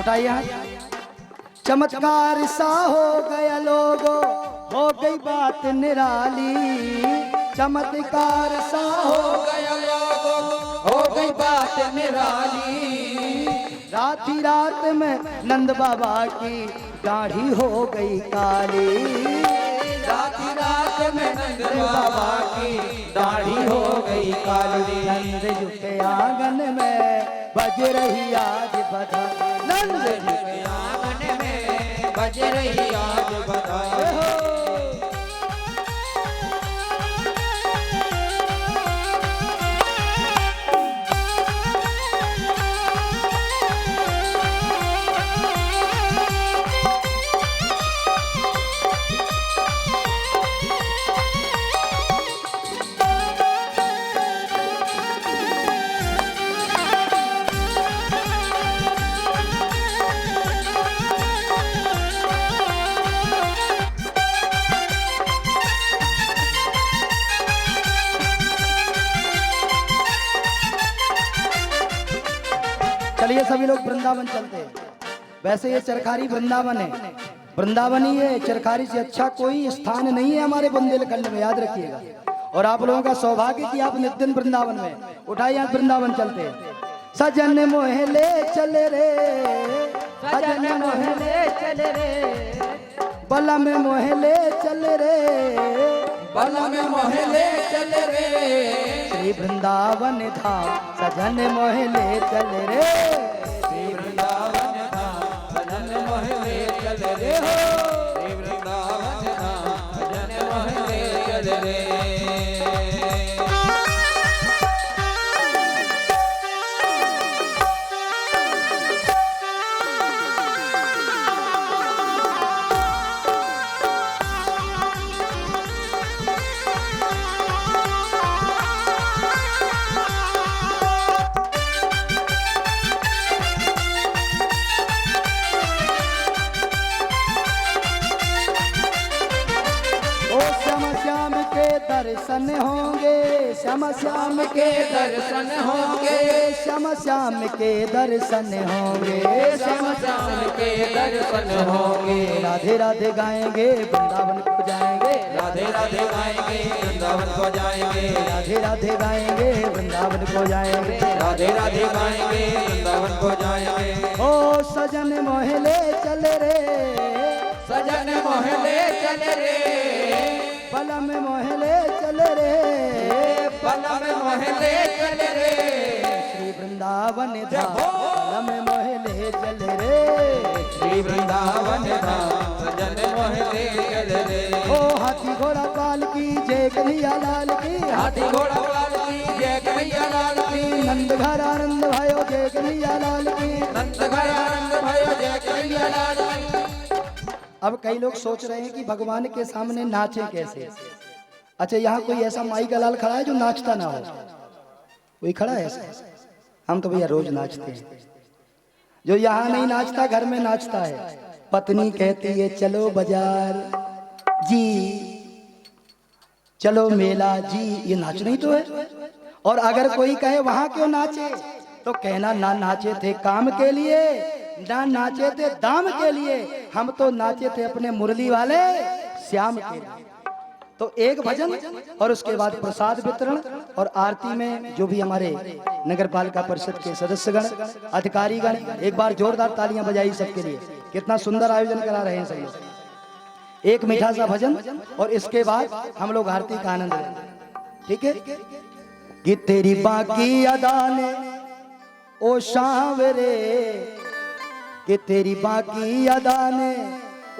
Speaker 1: उठाइए हाथ। चमत्कार सा हो गया लोगों, हो गई बात निराली। चमत्कार सा हो
Speaker 2: गया लोगों, हो गई बात निराली।
Speaker 1: रात ही रात में नंद बाबा की दाढ़ी हो गई काली।
Speaker 2: रात ही रात में नंद बाबा की दाढ़ी हो गई काली।
Speaker 1: नंद झुके आंगन में बज रही आज बधाई। नंद
Speaker 2: जी के आंगन में बज रही आज बधाई।
Speaker 1: चलिए सभी लोग वृंदावन चलते हैं। वैसे ये चरखारी वृंदावन है, वृंदावन ही है। चरखारी से अच्छा कोई स्थान नहीं है हमारे बुंदेलखंड में, याद रखिएगा। और आप लोगों का सौभाग्य कि आप नित्य दिन वृंदावन में। उठाइए हाथ, वृंदावन चलते हैं। सजन मोहे ले चले रे, सजन मोहे ले चले रे, बला में मोहे ले चले रे,
Speaker 2: बला में मोहे ले चले रे।
Speaker 1: श्री वृंदावन धाम सजन मोहे ले चले रे।
Speaker 2: श्री वृंदावन धाम सजन मोहे ले चले रे। श्री वृंदावन धाम सजन मोहे ले चले रे।
Speaker 1: दर्शन होंगे, श्याम श्याम के
Speaker 2: दर्शन होंगे।
Speaker 1: श्याम श्याम के दर्शन होंगे,
Speaker 2: श्याम श्याम के दर्शन होंगे।
Speaker 1: राधे राधे गाएंगे वृंदावन को जाएंगे,
Speaker 2: राधे राधे गाएंगे वृंदावन को जाएंगे।
Speaker 1: राधे राधे गाएंगे वृंदावन को जाएंगे,
Speaker 2: राधे राधे गाएंगे वृंदावन को जाएंगे।
Speaker 1: ओ सजन मोहले चले रे,
Speaker 2: सजन मोहले चले रे।
Speaker 1: बलम मोहले चले रे,
Speaker 2: बलम मोहले चले रे।
Speaker 1: श्री वृंदावन धाम बलम मोहले चले रे।
Speaker 2: श्री वृंदावन धाम सजन मोहले चले रे।
Speaker 1: ओ हाथी घोड़ा पाल की जय कन्हैया लाल की,
Speaker 2: हाथी घोड़ा लाल की जय कन्हैया लाल की।
Speaker 1: नंद घर आनंद भयो जय कन्हैया लाल की,
Speaker 2: नंद घर आनंद भयो जय कन्हैया लाल की।
Speaker 1: अब कई लोग सोच रहे हैं कि भगवान के सामने नाचे कैसे। अच्छा, यहाँ कोई ऐसा माई का लाल खड़ा है जो नाचता ना हो? कोई खड़ा है ऐसा? हम तो भैया रोज नाचते हैं। जो यहाँ नहीं नाचता घर में नाचता है। पत्नी कहती है चलो बाजार जी, चलो मेला जी, ये नाच नहीं तो है। और अगर कोई कहे वहां क्यों नाचे, तो कहना ना नाचे थे काम के लिए, ना नाचे थे दाम के लिए, हम तो नाचे थे अपने मुरली वाले श्याम के लिए। तो एक भजन और उसके बाद प्रसाद वितरण और आरती में जो भी हमारे नगर पालिका परिषद के सदस्यगण, अधिकारीगण, एक बार जोरदार तालियां बजाई सबके लिए। कितना सुंदर आयोजन करा रहे हैं सब लोग। एक मीठा सा भजन और इसके बाद हम लोग आरती का आनंद लेंगे, ठीक है। कि तेरी बाकी अदा ने ओ शावरे, कि तेरी बाकी अदा ने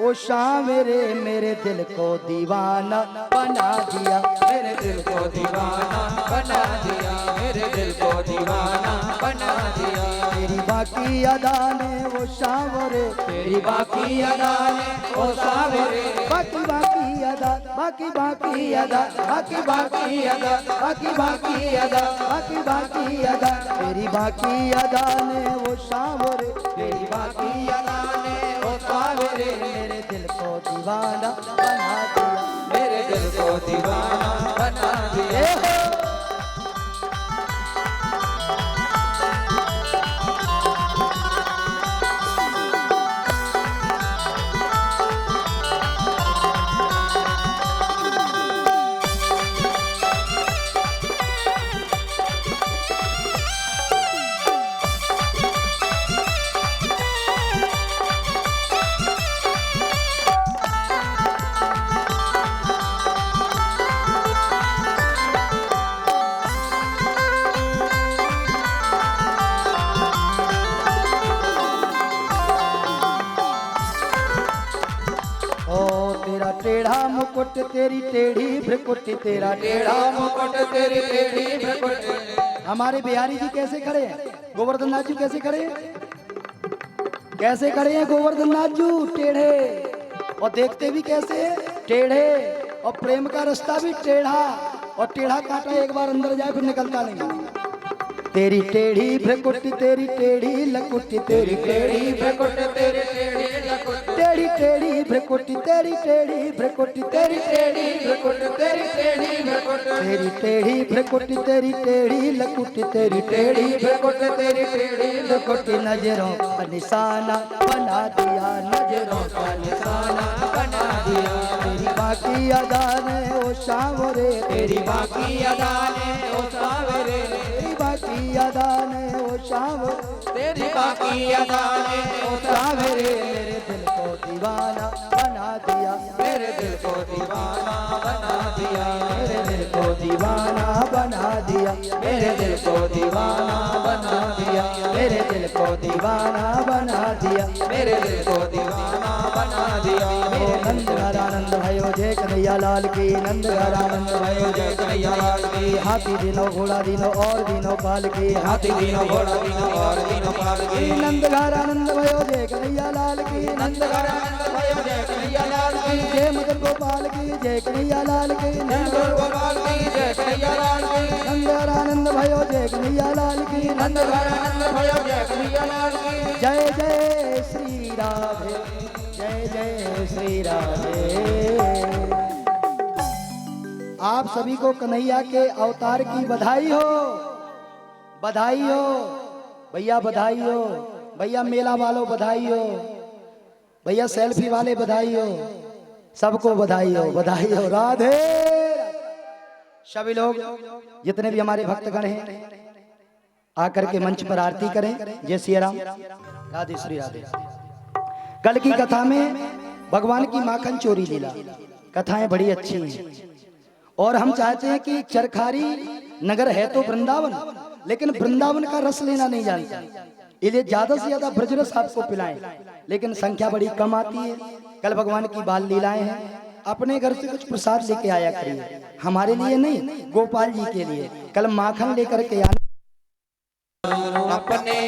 Speaker 1: ओ शावरे मेरे दिल को दीवाना बना दिया,
Speaker 2: मेरे दिल को दीवाना बना दिया, मेरे दिल को दीवाना बना दिया।
Speaker 1: तेरी बाकी अदा ने वो शावरे,
Speaker 2: तेरी बाकी अदा ने ओ सावरे,
Speaker 1: बाकी बाकी अदा, बाकी बाकी अदा, बाकी बाकी अदा, बाकी बाकी अदा, बाकी बाकी अदा, तेरी बाकी अदा ने वो शावरे,
Speaker 2: तेरी बाकी अदा ने ओ सावरे
Speaker 1: मेरे दिल को दीवाना बना दिया,
Speaker 2: मेरे दिल को दीवाना बना दिया।
Speaker 1: तेरा टेढ़ा मुकुट तेरी टेढ़ी भ्रकुट, तेरा टेढ़ा
Speaker 2: मुकुट तेरी टेढ़ी भ्रकुट।
Speaker 1: हमारे बिहारी जी कैसे खड़े हैं, गोवर्धन नाथ जी कैसे खड़े हैं, कैसे खड़े हैं गोवर्धन नाथ जी, टेढ़े, और देखते भी कैसे हैं, टेढ़े, और प्रेम का रास्ता भी टेढ़ा, और टेढ़ा कांटा एक बार अंदर जाए फिर निकलता नहीं। तेरी टेढ़ी भ्रकुट तेरी टेढ़ी लकुट, तेरी टेढ़ी
Speaker 2: भ्रकुट तेरी टेढ़ी लकुट,
Speaker 1: टेढ़ी टेढ़ी भ्रकुट तेरी टेढ़ी भ्रकुट, तेरी टेढ़ी
Speaker 2: भ्रकुट तेरी टेढ़ी भ्रकुट,
Speaker 1: तेरी टेढ़ी भ्रकुट तेरी टेढ़ी लकुट, तेरी टेढ़ी
Speaker 2: भ्रकुट तेरी टेढ़ी
Speaker 1: लकुट, नजरों का निशाना बना दिया, नजरों का
Speaker 2: निशाना बना दिया।
Speaker 1: तेरी बाकी अदा ने ओ शावरे,
Speaker 2: तेरी बाकी अदा ने ओ सावरे,
Speaker 1: तेरी बाकी अदा ने ओ शावरे,
Speaker 2: तेरी बाकी अदा ने ओ सावरे
Speaker 1: मेरे दिल को दीवाना बना दिया,
Speaker 2: मेरे दिल को दीवाना बना दिया,
Speaker 1: मेरे दिल को दीवाना बना दिया,
Speaker 2: मेरे दिल को दीवाना बना दिया,
Speaker 1: मेरे दिल को दीवाना बना दिया,
Speaker 2: मेरे दिल को दीवाना बना दिया।
Speaker 1: मेरे नंद घर आनंद भयो जय कन्हैया लाल की, नंद घर आनंद भयो
Speaker 2: जय कन्हैया लाल की।
Speaker 1: हाथी दिनों घोड़ा दिनों और दिनों काल की,
Speaker 2: हाथी दिनों घोड़ा दिनों और दिनों पाल की।
Speaker 1: नंद घर आनंद भयो जय कन्हैया लाल की,
Speaker 2: नंद घर आनंद भयो जय कन्हैया लाल की।
Speaker 1: जय मदन गोपाल की जय कन्हैया लाल की,
Speaker 2: नंद गोपाल की जय कन्हैया लाल की।
Speaker 1: नंद घर आनंद भयो जय कन्हैया लाल की,
Speaker 2: नंद घर आनंद भयो जय कन्हैया लाल की।
Speaker 1: जय जय श्री राधे, जय जय श्री राधे। आप सभी को कन्हैया के अवतार की बधाई हो, बधाई हो भैया, बधाई हो भैया, मेला वालों बधाई हो भैया, सेल्फी वाले बधाई हो, सबको बधाई हो, बधाई हो। राधे सभी लोग जितने भी हमारे भक्तगण हैं आकर के मंच पर आरती करें। जय श्री राम, राधे श्री राधे। कल की कथा में भगवान की माखन चोरी लीला कथाएं बड़ी अच्छी हैं, और हम चाहते हैं कि चरखारी नगर है तो वृंदावन, लेकिन वृंदावन का रस लेना नहीं जानता, इसलिए ज्यादा से ज्यादा ब्रजरस आपको पिलाएं, लेकिन संख्या बड़ी कम आती है। कल भगवान की बाल लीलाएं हैं, अपने घर से कुछ प्रसाद लेके आया करिए, हमारे लिए नहीं, गोपाल जी के लिए। कल माखन लेकर के आना।
Speaker 2: अपने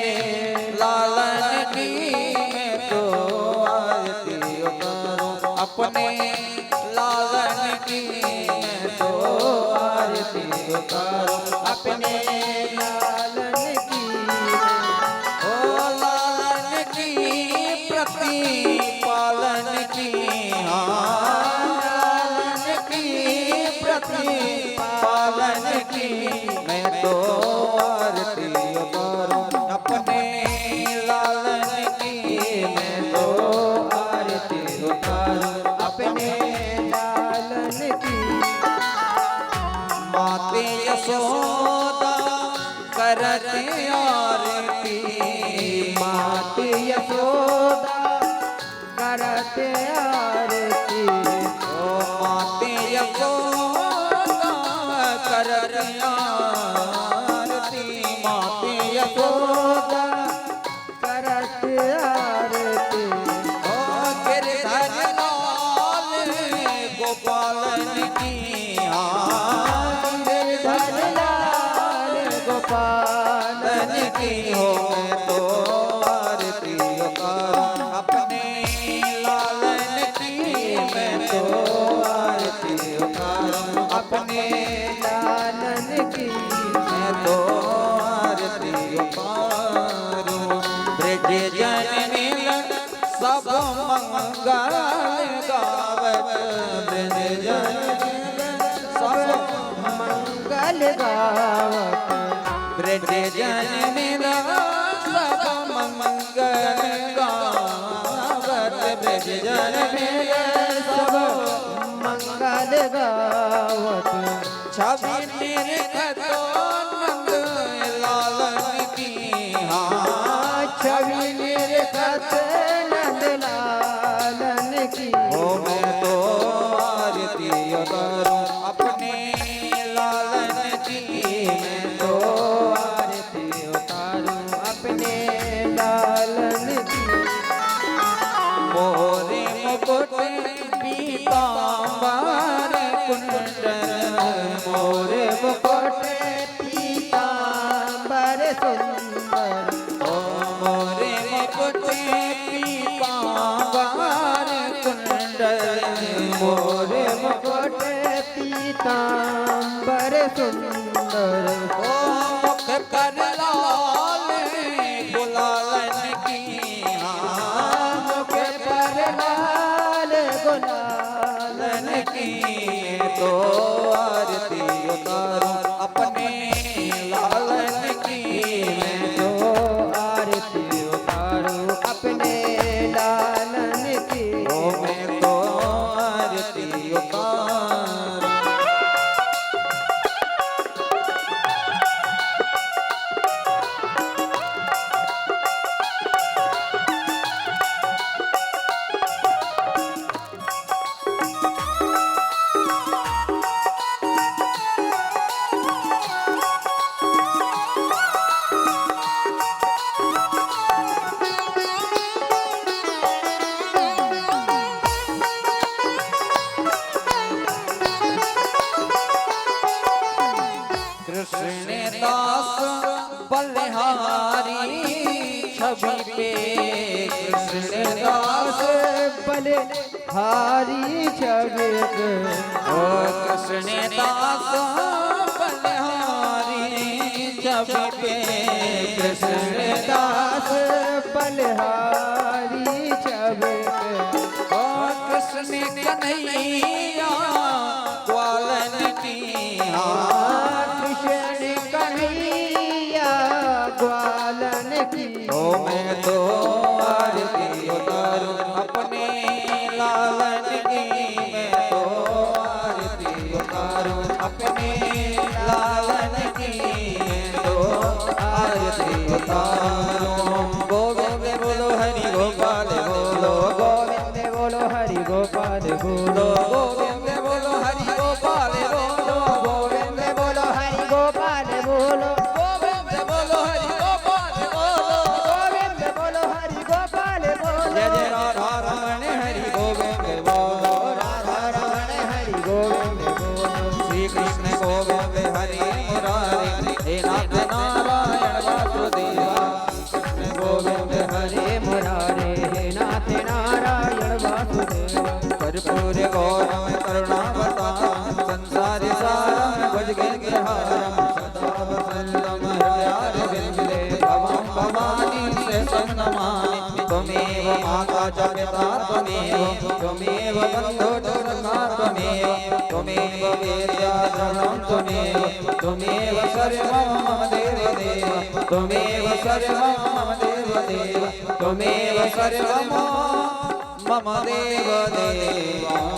Speaker 2: लालन की मैं तो आरती उतारूं, अपने लालन की मैं तो आरती उतारूं, अपने लालन की, ओ लालन की प्रति पालन की, हाँ लालन की प्रति पालन की मैं तो आरती उतारूं, करती आरती
Speaker 3: मात यशोदा करते आरती
Speaker 2: ओ माते यशोदा करती आरती माते यशोदा
Speaker 3: करते आरती
Speaker 2: ओ गिरधर लाल गोपालन की
Speaker 3: गिरधर लाल गोपालन
Speaker 2: की हो मैं तो आरती उतारूं अपने लालन की मैं तो आरती उतारूं अपने
Speaker 3: लालन की
Speaker 2: मैं तो आरती उतारूं ब्रज जन मिलन सब मंगल गावत ब्रज जन मिलन सब
Speaker 3: मंगल गावत
Speaker 2: ब्रज जन मिलन सब मंगल गावत ब्रज जन मिलन सब
Speaker 3: मंगल गावत
Speaker 2: छवि निरखतो नंद लालन की
Speaker 3: छवि निरखत नंद लालन की
Speaker 2: ओ मैं तो आरती उतारूं अपने लालन की मैं तो
Speaker 3: आरती उतारूं अपने लालन की
Speaker 2: मोरे मुकुट पीतांबर कुंडल मोरे
Speaker 3: मुकुट पीतांबर सुंदर
Speaker 2: ओ मोरे मुकुट पीतांबर कुंडल
Speaker 3: मोरे मुकुट पीतांबर सुंदर
Speaker 2: ओ मुख कर लाल गुलालन की
Speaker 3: मुख पर लाल गुलालन
Speaker 2: की तो आरती उतारूं अपने लालन की मैं
Speaker 3: तो आरती उतारूं अपने लालन की
Speaker 2: ओ मैं तो आरती उतारूं कृष्ण दास बलिहारी छवि पे कृष्ण दास
Speaker 3: बल हारी छविक
Speaker 2: ओ कृष्ण दास बलिहारी छवि पे कृष्ण दास
Speaker 3: दास बलहारी छविक
Speaker 2: ओ कृष्ण कन्हैया ग्वालन की
Speaker 3: कृष्ण कन्हैया ग्वालन की
Speaker 2: ओ मैं तो आरती उतारूं अपने लालन की मैं तो आरती उतारूं अपने लालन की मैं तो आरती उतारूं गोविंद बोलो हरि गोपाल बोलो
Speaker 3: गोविंद बोलो हरि गोपाल बोलो
Speaker 2: गोविंद बोलो हरि गोपाल बोलो
Speaker 3: गोविंद बोलो हरि गोपाल बोलो
Speaker 2: गोविंद बोलो हरि गोपाल बोलो
Speaker 3: गोविंद बोलो हरि गोपाल बोलो
Speaker 2: जय जय राधा रमण हरि गोविंद बोलो
Speaker 3: राधा रमण हरि गोविंद बोलो
Speaker 2: श्री कृष्ण गोविंद हरि मुरारी हे नाथ नारायण वासुदेवा कृष्ण गोविंद हरि
Speaker 3: हे मुरारे हे नाथ नारायण वासुदेव
Speaker 2: कर्पूर गौरम करुणावतारम संसार सारम भुजगेन्द्रहारम सदा वसंतम हृदयारविंदे भवं भवानी शरणमामि त्वमेव माता च पिता त्वमेव बन्धो च सखा त्वमेव वेद्या द्रवणं त्वमेव सर्वं मम देवदेव त्वमेव सर्वं मम देवदेव त्वमेव सर्वं मम देवदेव